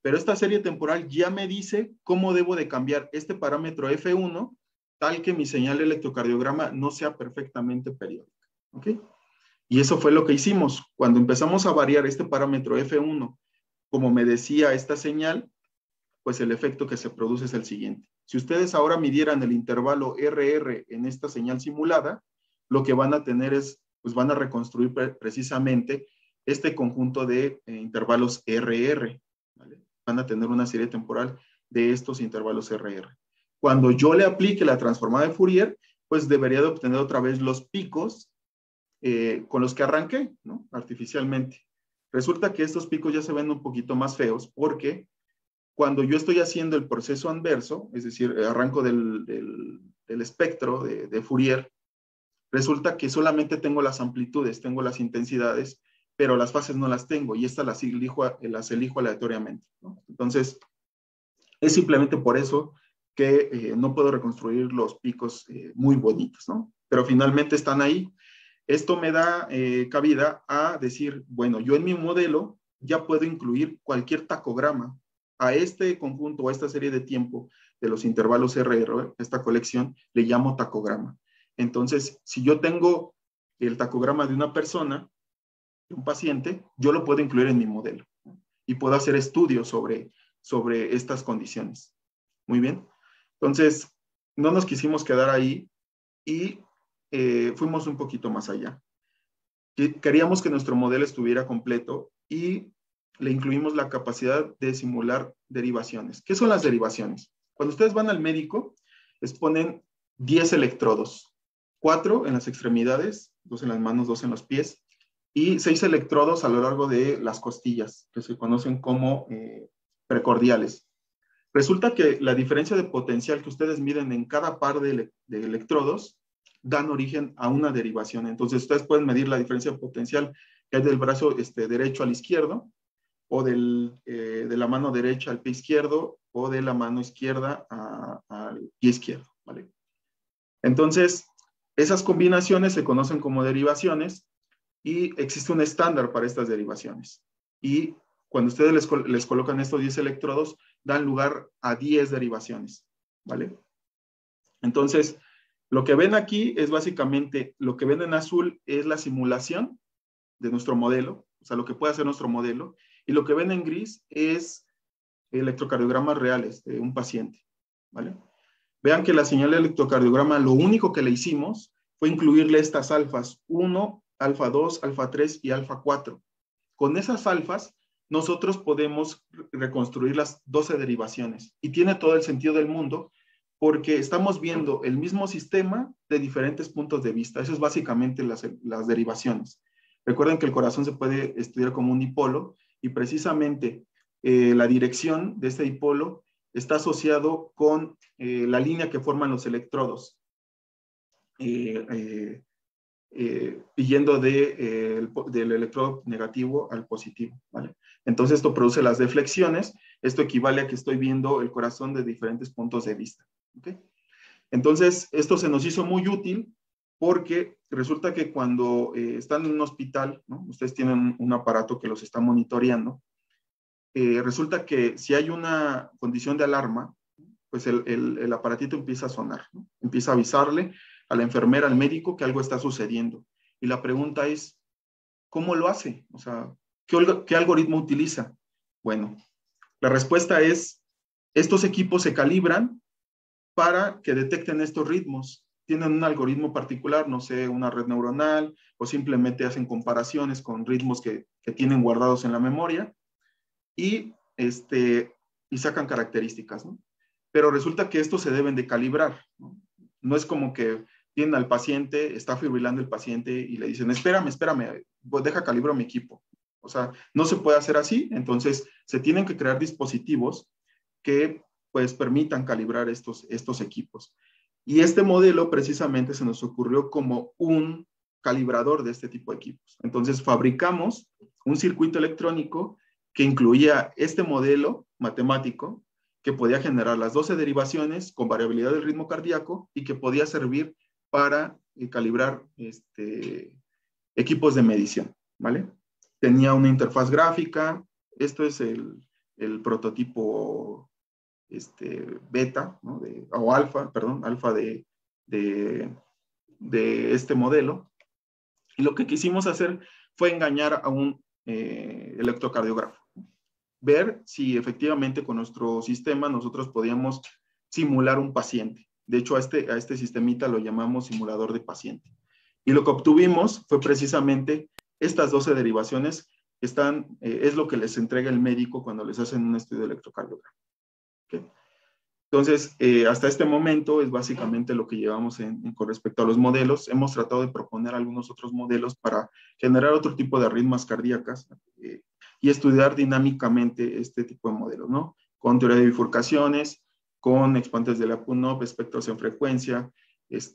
Pero esta serie temporal ya me dice cómo debo de cambiar este parámetro F1 tal que mi señal de electrocardiograma no sea perfectamente periódica. ¿Ok? Y eso fue lo que hicimos. Cuando empezamos a variar este parámetro F1, como me decía esta señal, pues el efecto que se produce es el siguiente. Si ustedes ahora midieran el intervalo RR en esta señal simulada, lo que van a tener es, pues van a reconstruir precisamente este conjunto de intervalos RR, ¿vale? Van a tener una serie temporal de estos intervalos RR. Cuando yo le aplique la transformada de Fourier, pues debería de obtener otra vez los picos con los que arranqué, ¿no?, artificialmente. Resulta que estos picos ya se ven un poquito más feos porque cuando yo estoy haciendo el proceso anverso, es decir, arranco del espectro de Fourier, resulta que solamente tengo las amplitudes, tengo las intensidades, pero las fases no las tengo y estas las elijo aleatoriamente, ¿no? Entonces, es simplemente por eso que no puedo reconstruir los picos muy bonitos, ¿no? Pero finalmente están ahí. Esto me da cabida a decir, bueno, yo en mi modelo ya puedo incluir cualquier tacograma a este conjunto o a esta serie de tiempo de los intervalos RR, esta colección, le llamo tacograma. Entonces, si yo tengo el tacograma de una persona, de un paciente, yo lo puedo incluir en mi modelo, ¿no?, y puedo hacer estudios sobre estas condiciones. Muy bien. Entonces, no nos quisimos quedar ahí y fuimos un poquito más allá. Queríamos que nuestro modelo estuviera completo y le incluimos la capacidad de simular derivaciones. ¿Qué son las derivaciones? Cuando ustedes van al médico, les ponen 10 electrodos, 4 en las extremidades, 2 en las manos, 2 en los pies, y 6 electrodos a lo largo de las costillas, que se conocen como precordiales. Resulta que la diferencia de potencial que ustedes miden en cada par de electrodos dan origen a una derivación. Entonces, ustedes pueden medir la diferencia de potencial que hay del brazo derecho al izquierdo, o de la mano derecha al pie izquierdo, o de la mano izquierda al pie izquierdo, ¿vale? Entonces, esas combinaciones se conocen como derivaciones y existe un estándar para estas derivaciones. Y cuando ustedes les colocan estos 10 electrodos, dan lugar a 10 derivaciones, ¿vale? Entonces, lo que ven aquí es básicamente, lo que ven en azul es la simulación de nuestro modelo, o sea, lo que puede hacer nuestro modelo, y lo que ven en gris es electrocardiogramas reales de un paciente, ¿vale? Vean que la señal de electrocardiograma, lo único que le hicimos fue incluirle estas alfas 1, alfa 2, alfa 3 y alfa 4. Con esas alfas, nosotros podemos reconstruir las 12 derivaciones. Y tiene todo el sentido del mundo porque estamos viendo el mismo sistema de diferentes puntos de vista. Eso es básicamente las derivaciones. Recuerden que el corazón se puede estudiar como un dipolo y precisamente la dirección de este dipolo está asociado con la línea que forman los electrodos. Yendo del electrodo negativo al positivo, ¿vale? Entonces esto produce las deflexiones, esto equivale a que estoy viendo el corazón de diferentes puntos de vista, ¿ok? Entonces esto se nos hizo muy útil porque resulta que cuando están en un hospital, ¿no?, ustedes tienen un aparato que los está monitoreando, resulta que si hay una condición de alarma, pues el aparatito empieza a sonar, ¿no?, empieza a avisarle a la enfermera, al médico, que algo está sucediendo. Y la pregunta es, ¿cómo lo hace? O sea, ¿qué algoritmo utiliza? Bueno, la respuesta es, estos equipos se calibran para que detecten estos ritmos. Tienen un algoritmo particular, no sé, una red neuronal, o simplemente hacen comparaciones con ritmos que tienen guardados en la memoria y sacan características, ¿no? Pero resulta que estos se deben de calibrar, ¿no? No es como que tienen al paciente, está fibrilando el paciente y le dicen, espérame, deja calibro mi equipo. O sea, no se puede hacer así, entonces se tienen que crear dispositivos que pues permitan calibrar estos equipos. Y este modelo precisamente se nos ocurrió como un calibrador de este tipo de equipos. Entonces fabricamos un circuito electrónico que incluía este modelo matemático que podía generar las 12 derivaciones con variabilidad del ritmo cardíaco y que podía servir para calibrar equipos de medición, ¿vale? Tenía una interfaz gráfica. Esto es el prototipo beta, ¿no? O alfa, perdón, alfa de este modelo. Y lo que quisimos hacer fue engañar a un electrocardiógrafo. Ver si efectivamente con nuestro sistema nosotros podíamos simular un paciente. De hecho, a este sistemita lo llamamos simulador de paciente. Y lo que obtuvimos fue precisamente estas 12 derivaciones que es lo que les entrega el médico cuando les hacen un estudio de electrocardiograma. ¿Okay? Entonces, hasta este momento es básicamente lo que llevamos con respecto a los modelos. Hemos tratado de proponer algunos otros modelos para generar otro tipo de arritmias cardíacas y estudiar dinámicamente este tipo de modelos, ¿no? Con teoría de bifurcaciones, con exponentes de la PUNOP, espectros en frecuencia,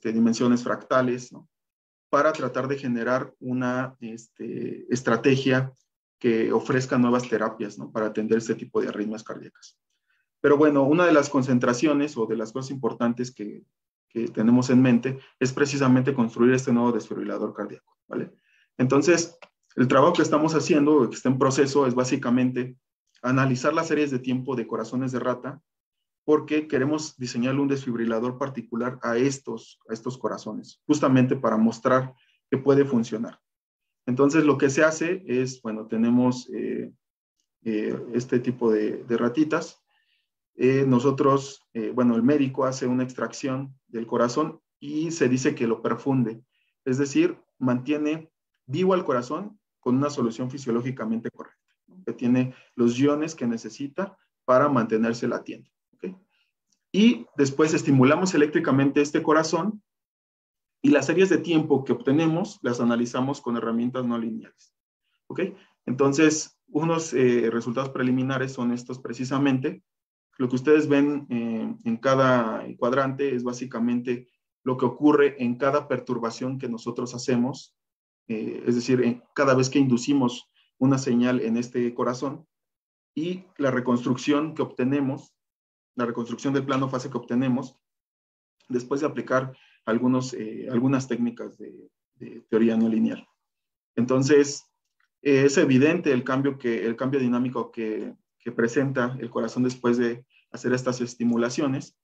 dimensiones fractales, ¿no? Para tratar de generar una estrategia que ofrezca nuevas terapias, ¿no? Para atender este tipo de arritmias cardíacas. Pero bueno, una de las concentraciones o de las cosas importantes que tenemos en mente es precisamente construir este nuevo desfibrilador cardíaco, ¿vale? Entonces, el trabajo que estamos haciendo, que está en proceso, es básicamente analizar las series de tiempo de corazones de rata, porque queremos diseñarle un desfibrilador particular a estos corazones, justamente para mostrar que puede funcionar. Entonces, lo que se hace es, bueno, tenemos este tipo de ratitas. Nosotros, bueno, el médico hace una extracción del corazón y se dice que lo perfunde, es decir, mantiene vivo al corazón con una solución fisiológicamente correcta, ¿no? Que tiene los iones que necesita para mantenerse latiendo. ¿Okay? Y después estimulamos eléctricamente este corazón y las series de tiempo que obtenemos las analizamos con herramientas no lineales. ¿Ok? Entonces, unos resultados preliminares son estos precisamente. Lo que ustedes ven en cada cuadrante es básicamente lo que ocurre en cada perturbación que nosotros hacemos, es decir, cada vez que inducimos una señal en este corazón y la reconstrucción que obtenemos, la reconstrucción del plano fase que obtenemos después de aplicar algunas técnicas de teoría no lineal. Entonces, es evidente el cambio dinámico que presenta el corazón después de hacer estas estimulaciones.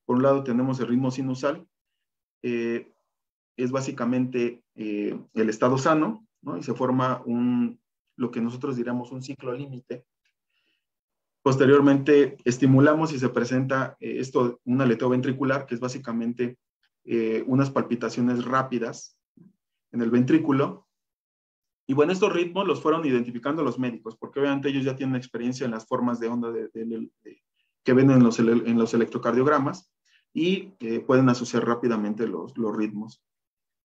Por un lado tenemos el ritmo sinusal, es básicamente el estado sano, ¿no? Y se forma lo que nosotros diríamos un ciclo límite. Posteriormente estimulamos y se presenta un aleteo ventricular, que es básicamente unas palpitaciones rápidas en el ventrículo. Y bueno, estos ritmos los fueron identificando los médicos, porque obviamente ellos ya tienen experiencia en las formas de onda que ven en los electrocardiogramas y pueden asociar rápidamente los ritmos.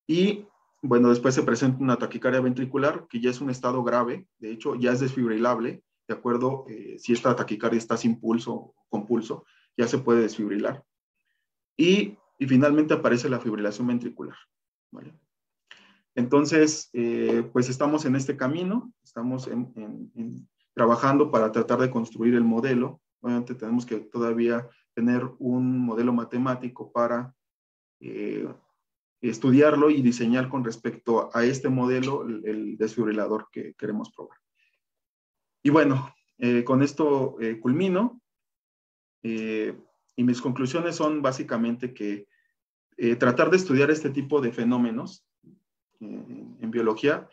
Y bueno, después se presenta una taquicardia ventricular, que ya es un estado grave, de hecho ya es desfibrilable, de acuerdo, si esta taquicardia está sin pulso o con pulso, ya se puede desfibrilar. Y finalmente aparece la fibrilación ventricular, ¿vale? Entonces, pues estamos en este camino, estamos trabajando para tratar de construir el modelo. Obviamente tenemos que todavía tener un modelo matemático para estudiarlo y diseñar con respecto a este modelo el desfibrilador que queremos probar. Y bueno, con esto culmino. Y mis conclusiones son básicamente que tratar de estudiar este tipo de fenómenos en biología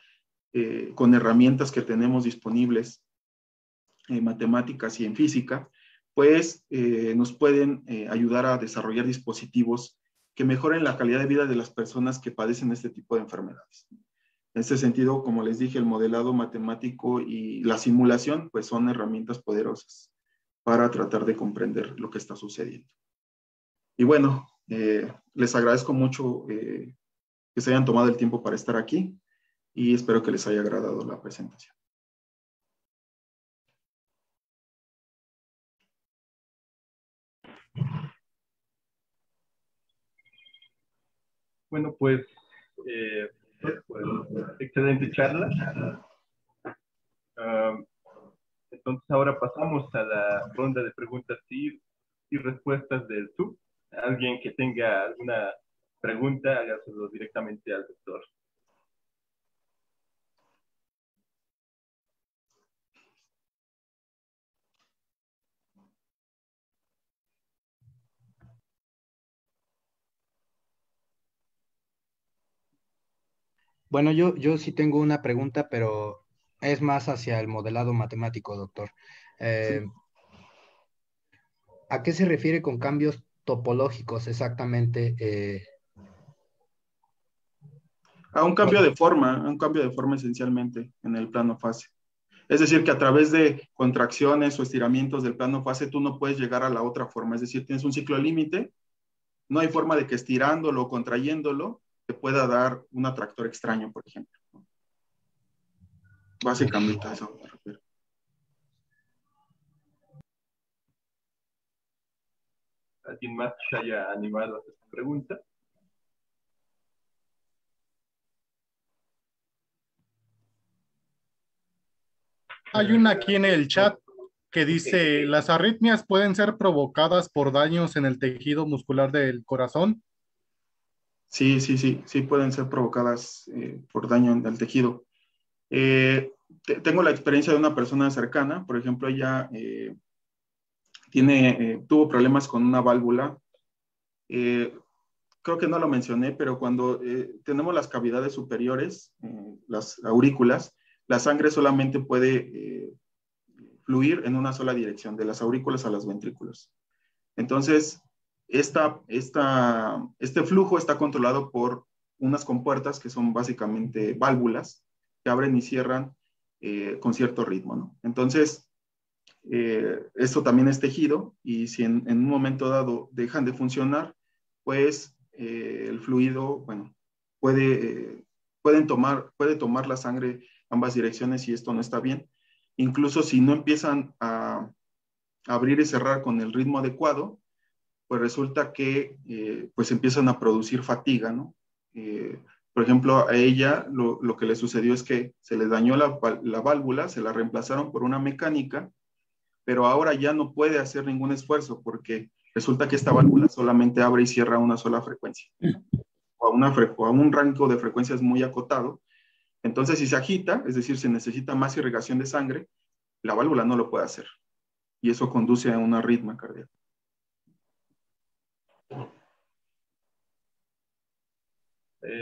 con herramientas que tenemos disponibles en matemáticas y en física, pues nos pueden ayudar a desarrollar dispositivos que mejoren la calidad de vida de las personas que padecen este tipo de enfermedades. En ese sentido, como les dije, el modelado matemático y la simulación, pues son herramientas poderosas para tratar de comprender lo que está sucediendo. Y bueno, les agradezco mucho que se hayan tomado el tiempo para estar aquí y espero que les haya agradado la presentación. Bueno, pues, pues, excelente charla. Entonces ahora pasamos a la ronda de preguntas y respuestas del Zoom. Alguien que tenga alguna pregunta, hágaselo directamente al doctor. Bueno, yo sí tengo una pregunta, pero es más hacia el modelado matemático, doctor. Eh, Sí. ¿A qué se refiere con cambios topológicos exactamente? A un cambio de forma esencialmente en el plano fase. Es decir, que a través de contracciones o estiramientos del plano fase tú no puedes llegar a la otra forma. Es decir, tienes un ciclo límite, no hay forma de que estirándolo o contrayéndolo te pueda dar un atractor extraño, por ejemplo. Básicamente a eso me refiero. ¿Alguien más que se haya animado a hacer esta pregunta? Hay una aquí en el chat que dice, ¿las arritmias pueden ser provocadas por daños en el tejido muscular del corazón? Sí pueden ser provocadas por daño en el tejido. Tengo la experiencia de una persona cercana, por ejemplo, ella tuvo problemas con una válvula. Creo que no lo mencioné, pero cuando tenemos las cavidades superiores, las aurículas, la sangre solamente puede fluir en una sola dirección, de las aurículas a las ventrículos. Entonces, este flujo está controlado por unas compuertas que son básicamente válvulas que abren y cierran con cierto ritmo, ¿no? Entonces, esto también es tejido y si en un momento dado dejan de funcionar, pues el fluido, bueno, puede tomar la sangre ambas direcciones y esto no está bien. Incluso si no empiezan a abrir y cerrar con el ritmo adecuado, pues resulta que pues empiezan a producir fatiga, ¿no? Por ejemplo, a ella lo que le sucedió es que se le dañó la válvula, se la reemplazaron por una mecánica, pero ahora ya no puede hacer ningún esfuerzo porque resulta que esta válvula solamente abre y cierra una sola frecuencia o a un rango de frecuencias muy acotado. Entonces, si se agita, es decir, se necesita más irrigación de sangre, la válvula no lo puede hacer y eso conduce a una arritmia cardíaca.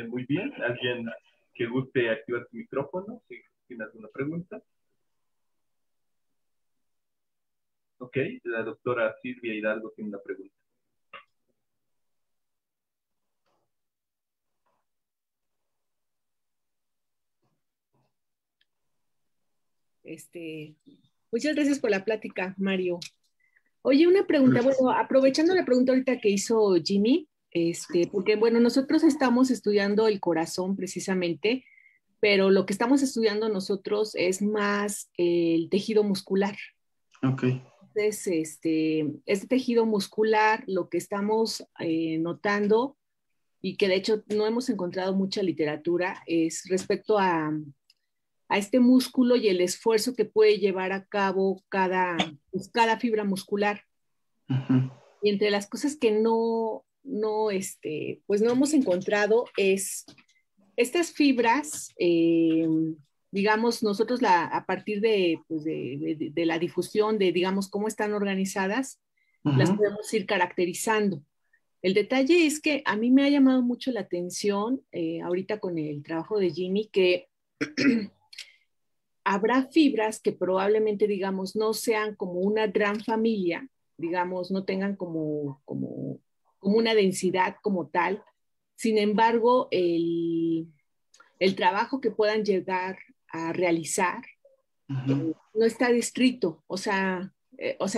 Muy bien. ¿Alguien que guste activar su micrófono? Si tiene alguna pregunta. Ok, la doctora Silvia Hidalgo tiene una pregunta. Muchas gracias por la plática, Mario. Oye, una pregunta, bueno, aprovechando la pregunta ahorita que hizo Jimmy, porque bueno, nosotros estamos estudiando el corazón precisamente, pero lo que estamos estudiando nosotros es más el tejido muscular. Ok. Entonces, este tejido muscular, lo que estamos notando y que de hecho no hemos encontrado mucha literatura es respecto a este músculo y el esfuerzo que puede llevar a cabo cada fibra muscular. Uh-huh. Y entre las cosas que pues no hemos encontrado es estas fibras, digamos, nosotros a partir pues de la difusión de, digamos, cómo están organizadas, las podemos ir caracterizando. El detalle es que a mí me ha llamado mucho la atención, ahorita con el trabajo de Jimmy, que habrá fibras que probablemente, digamos, no sean como una gran familia, digamos, no tengan como una densidad como tal. Sin embargo, el trabajo que puedan llegar a realizar no está distrito, o sea,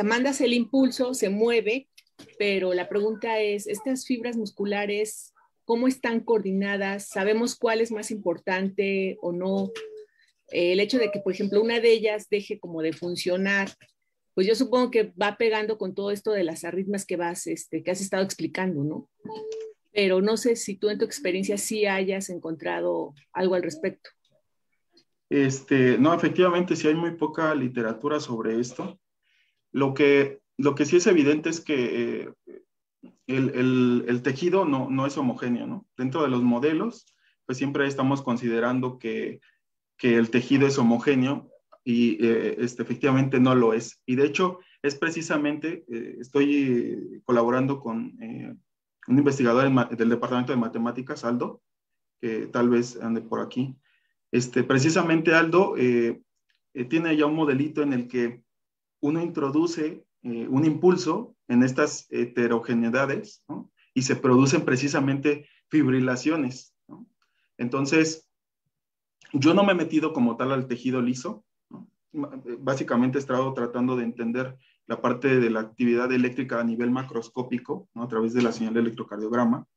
mandas el impulso, se mueve, pero la pregunta es, ¿estas fibras musculares cómo están coordinadas? ¿Sabemos cuál es más importante o no? El hecho de que, por ejemplo, una de ellas deje como de funcionar, pues yo supongo que va pegando con todo esto de las arritmias que has estado explicando, ¿no? pero no sé si tú en tu experiencia sí hayas encontrado algo al respecto. No, efectivamente, sí hay muy poca literatura sobre esto. Lo que sí es evidente es que el tejido no es homogéneo, ¿no? Dentro de los modelos, pues siempre estamos considerando que el tejido es homogéneo y efectivamente no lo es. Y de hecho, es precisamente, estoy colaborando con un investigador del Departamento de Matemáticas, Aldo, que tal vez ande por aquí. Precisamente Aldo tiene ya un modelito en el que uno introduce un impulso en estas heterogeneidades, ¿no? Y se producen precisamente fibrilaciones, ¿no? Entonces, yo no me he metido como tal al tejido liso, ¿no? Básicamente he estado tratando de entender la parte de la actividad eléctrica a nivel macroscópico, ¿no? A través de la señal de electrocardiograma,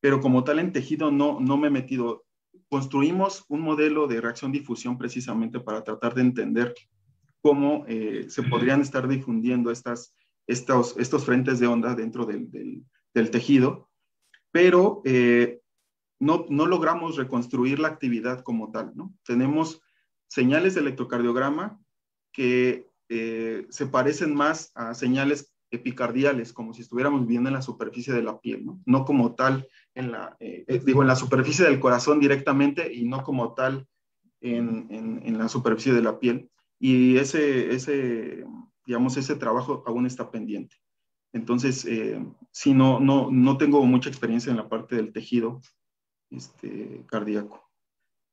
pero como tal en tejido no me he metido. Construimos un modelo de reacción-difusión precisamente para tratar de entender cómo se podrían estar difundiendo estos frentes de onda dentro del tejido, pero no logramos reconstruir la actividad como tal, ¿no? Tenemos señales de electrocardiograma que se parecen más a señales epicardiales, como si estuviéramos viviendo en la superficie de la piel, ¿no? No como tal en la superficie del corazón directamente y no como tal en la superficie de la piel. Y digamos, ese trabajo aún está pendiente. Entonces, sí, no tengo mucha experiencia en la parte del tejido cardíaco.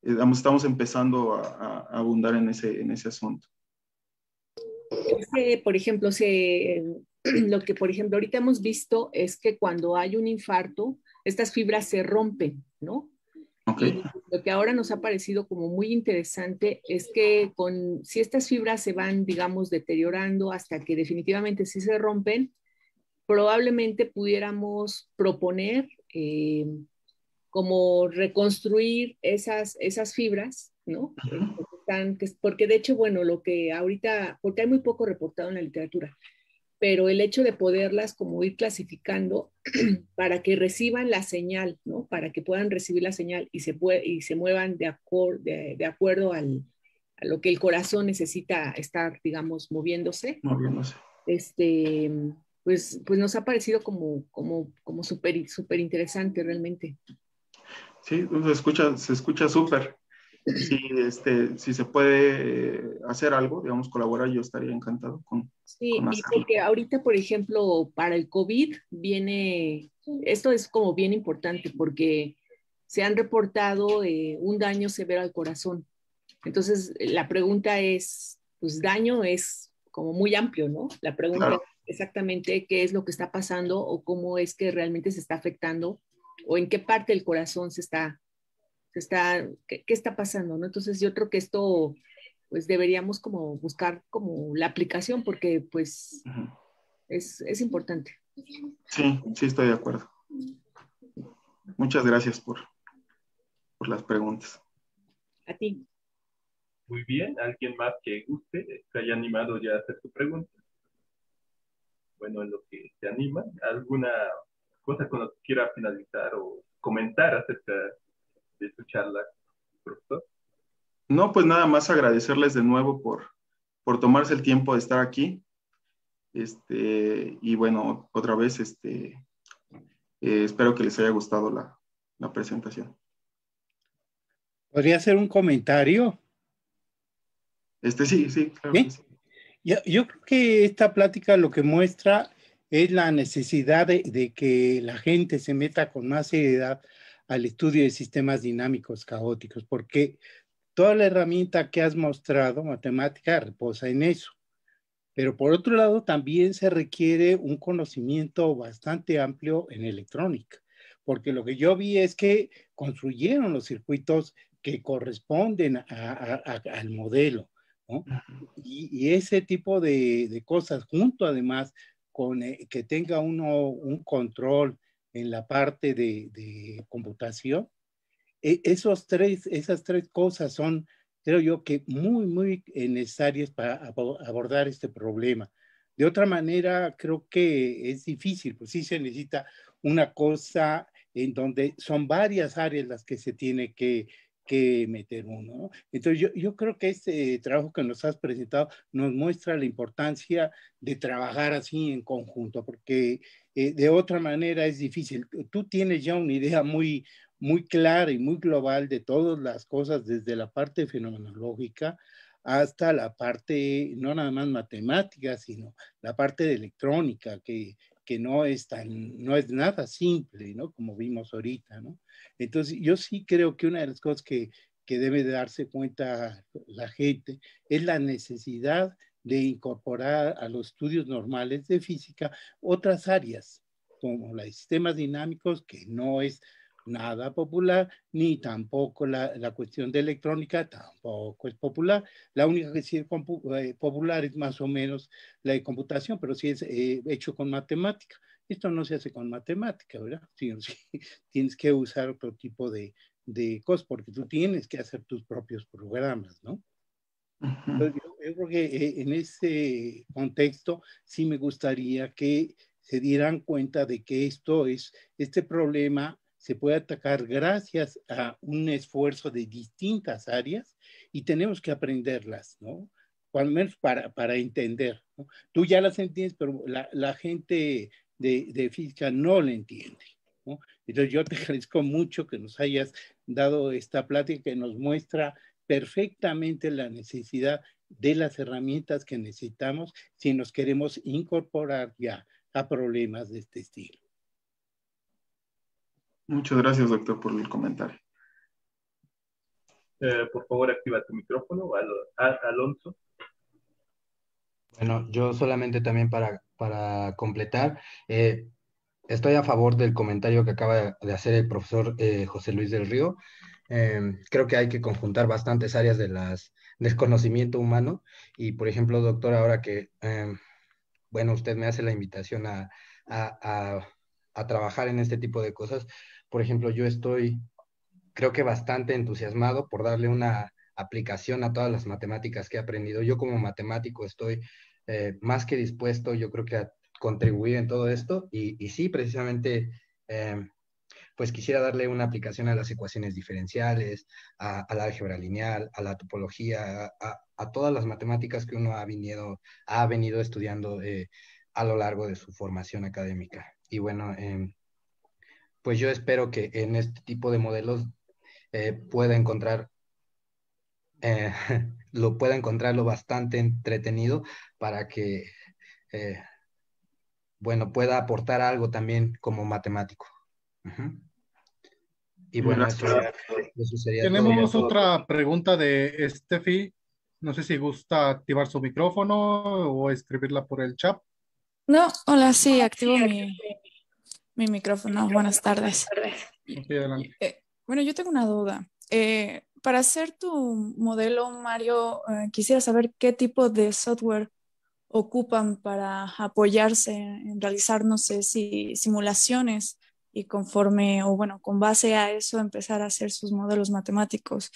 Estamos empezando a abundar en ese asunto. Por ejemplo, lo que, por ejemplo, ahorita hemos visto es que cuando hay un infarto, estas fibras se rompen, ¿no? Okay. Y lo que ahora nos ha parecido como muy interesante es que si estas fibras se van, digamos, deteriorando hasta que definitivamente sí se rompen, probablemente pudiéramos proponer como reconstruir esas fibras, ¿no? Porque de hecho, bueno, lo que ahorita, porque hay muy poco reportado en la literatura, pero el hecho de poderlas como ir clasificando para que reciban la señal, ¿no? Para que puedan recibir la señal y se muevan de acuerdo a lo que el corazón necesita estar, digamos, moviéndose. Moviéndose. Pues nos ha parecido como súper interesante realmente. Sí, se escucha súper. Sí, si se puede hacer algo, digamos, colaborar, yo estaría encantado con y porque ahorita, por ejemplo, para el COVID esto es como bien importante porque se han reportado un daño severo al corazón. Entonces, la pregunta es, pues daño es como muy amplio, ¿no? La pregunta claro. es exactamente qué es lo que está pasando o cómo es que realmente se está afectando o en qué parte del corazón qué está pasando, ¿no? Entonces yo creo que esto, pues deberíamos como buscar como la aplicación porque pues es importante. Sí, estoy de acuerdo. Muchas gracias por las preguntas. A ti. Muy bien, ¿alguien más que guste, que haya animado ya a hacer su pregunta? Bueno, en lo que se anima, ¿alguna cosa con lo que quiera finalizar o comentar acerca de su charla, profesor? No, pues nada más agradecerles de nuevo por tomarse el tiempo de estar aquí. Y bueno, otra vez, espero que les haya gustado la presentación. ¿Podría hacer un comentario? Sí, claro que sí. Yo creo que esta plática lo que muestra es la necesidad de que la gente se meta con más seriedad al estudio de sistemas dinámicos caóticos, porque toda la herramienta que has mostrado, matemática, reposa en eso. Pero por otro lado, también se requiere un conocimiento bastante amplio en electrónica, porque lo que yo vi es que construyeron los circuitos que corresponden al modelo, ¿no? Y ese tipo de cosas, junto además con que tenga uno un control en la parte de computación, esas tres cosas son, creo yo, que muy necesarias para abordar este problema. De otra manera, creo que es difícil, pues sí se necesita una cosa en donde son varias áreas las que se tiene que meter uno, ¿no? Entonces yo creo que este trabajo que nos has presentado nos muestra la importancia de trabajar así en conjunto, porque de otra manera es difícil. Tú tienes ya una idea muy, muy clara y muy global de todas las cosas, desde la parte fenomenológica hasta la parte, no nada más matemática, sino la parte de electrónica, que no es no es nada simple, ¿no? Como vimos ahorita, ¿no? Entonces, yo sí creo que una de las cosas que debe de darse cuenta la gente es la necesidad de incorporar a los estudios normales de física otras áreas, como la de sistemas dinámicos, que no es nada popular, ni tampoco la cuestión de electrónica, tampoco es popular. La única que sí es popular es más o menos la de computación, pero sí es hecho con matemática. Esto no se hace con matemática, ¿verdad? Sí, sí, tienes que usar otro tipo de cosas, porque tú tienes que hacer tus propios programas, ¿no? Entonces, yo creo que en ese contexto sí me gustaría que se dieran cuenta de que este problema se puede atacar gracias a un esfuerzo de distintas áreas y tenemos que aprenderlas, ¿no? O al menos para entender, ¿no? Tú ya las entiendes, pero la gente de física no la entiende, ¿no? Entonces yo te agradezco mucho que nos hayas dado esta plática que nos muestra perfectamente la necesidad de las herramientas que necesitamos si nos queremos incorporar ya a problemas de este estilo. Muchas gracias, doctor, por el comentario. Por favor, activa tu micrófono, Alonso. Bueno, yo solamente también para completar, estoy a favor del comentario que acaba de hacer el profesor José Luis del Río. Creo que hay que conjuntar bastantes áreas del conocimiento humano y, por ejemplo, doctor, ahora que, bueno, usted me hace la invitación a, a- a trabajar en este tipo de cosas. Por ejemplo, yo estoy, creo que bastante entusiasmado por darle una aplicación a todas las matemáticas que he aprendido. Yo como matemático estoy más que dispuesto, yo creo que a contribuir en todo esto y sí, precisamente, pues quisiera darle una aplicación a las ecuaciones diferenciales, al álgebra lineal, a la topología, a todas las matemáticas que uno ha venido estudiando a lo largo de su formación académica. Y bueno, pues yo espero que en este tipo de modelos pueda encontrar eh, pueda encontrarlo bastante entretenido para que, eh, bueno, pueda aportar algo también como matemático. Ujú. Y bueno, Gracias. eso sería todo. Tenemos otra pregunta de Steffi. No sé si gusta activar su micrófono o escribirla por el chat. No, hola, sí, activo mi micrófono. Buenas tardes. Ok, adelante. Bueno, yo tengo una duda. Para hacer tu modelo, Mario, quisiera saber qué tipo de software ocupan para apoyarse en realizar, no sé, si simulaciones y conforme, o bueno, con base a eso empezar a hacer sus modelos matemáticos.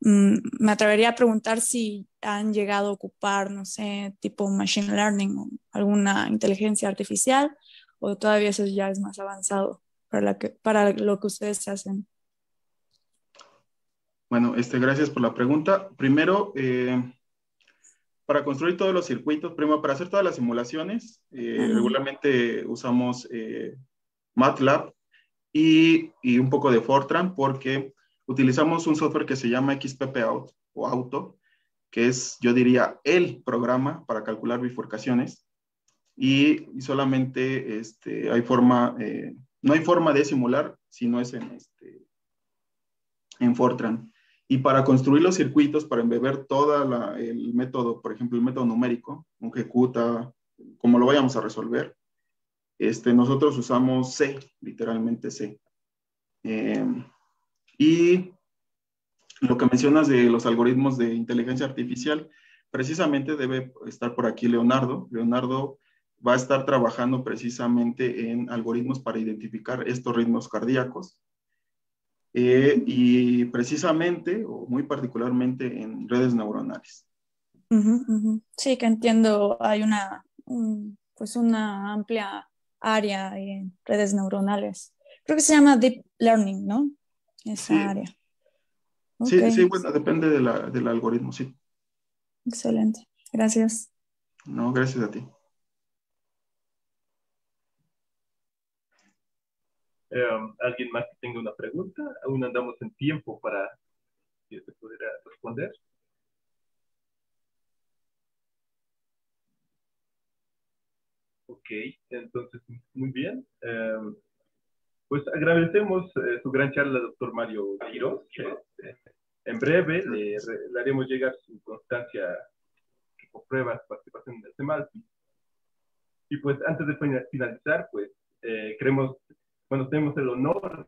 Me atrevería a preguntar si han llegado a ocupar, no sé, tipo machine learning o alguna inteligencia artificial, o todavía eso ya es más avanzado para lo que ustedes hacen. Bueno, gracias por la pregunta. Primero, para construir todos los circuitos, primero, para hacer todas las simulaciones, regularmente usamos MATLAB y un poco de Fortran porque utilizamos un software que se llama XPP o Auto, que es, yo diría, el programa para calcular bifurcaciones y solamente hay forma, no hay forma de simular si no es en Fortran. Y para construir los circuitos, para embeber todo el método, por ejemplo, el método numérico, un ejecuta, como lo vayamos a resolver, nosotros usamos C, literalmente C. Y lo que mencionas de los algoritmos de inteligencia artificial, precisamente debe estar por aquí Leonardo. Leonardo va a estar trabajando precisamente en algoritmos para identificar estos ritmos cardíacos. Y precisamente, o muy particularmente, en redes neuronales. Sí, que entiendo, hay pues una amplia área en redes neuronales. Creo que se llama Deep Learning, ¿no? Esa Sí. área. Sí, Ok, sí, bueno, depende del algoritmo, sí. excelente. Gracias. No, gracias a ti. ¿Alguien más que tenga una pregunta? Aún andamos en tiempo para que se pudiera responder. Ok, entonces, muy bien. Pues agradecemos su gran charla, doctor Mario Quiroz. En breve le haremos llegar su constancia que comprueba su participación en el CEMALPI. Y pues antes de finalizar, pues queremos, bueno, tenemos el honor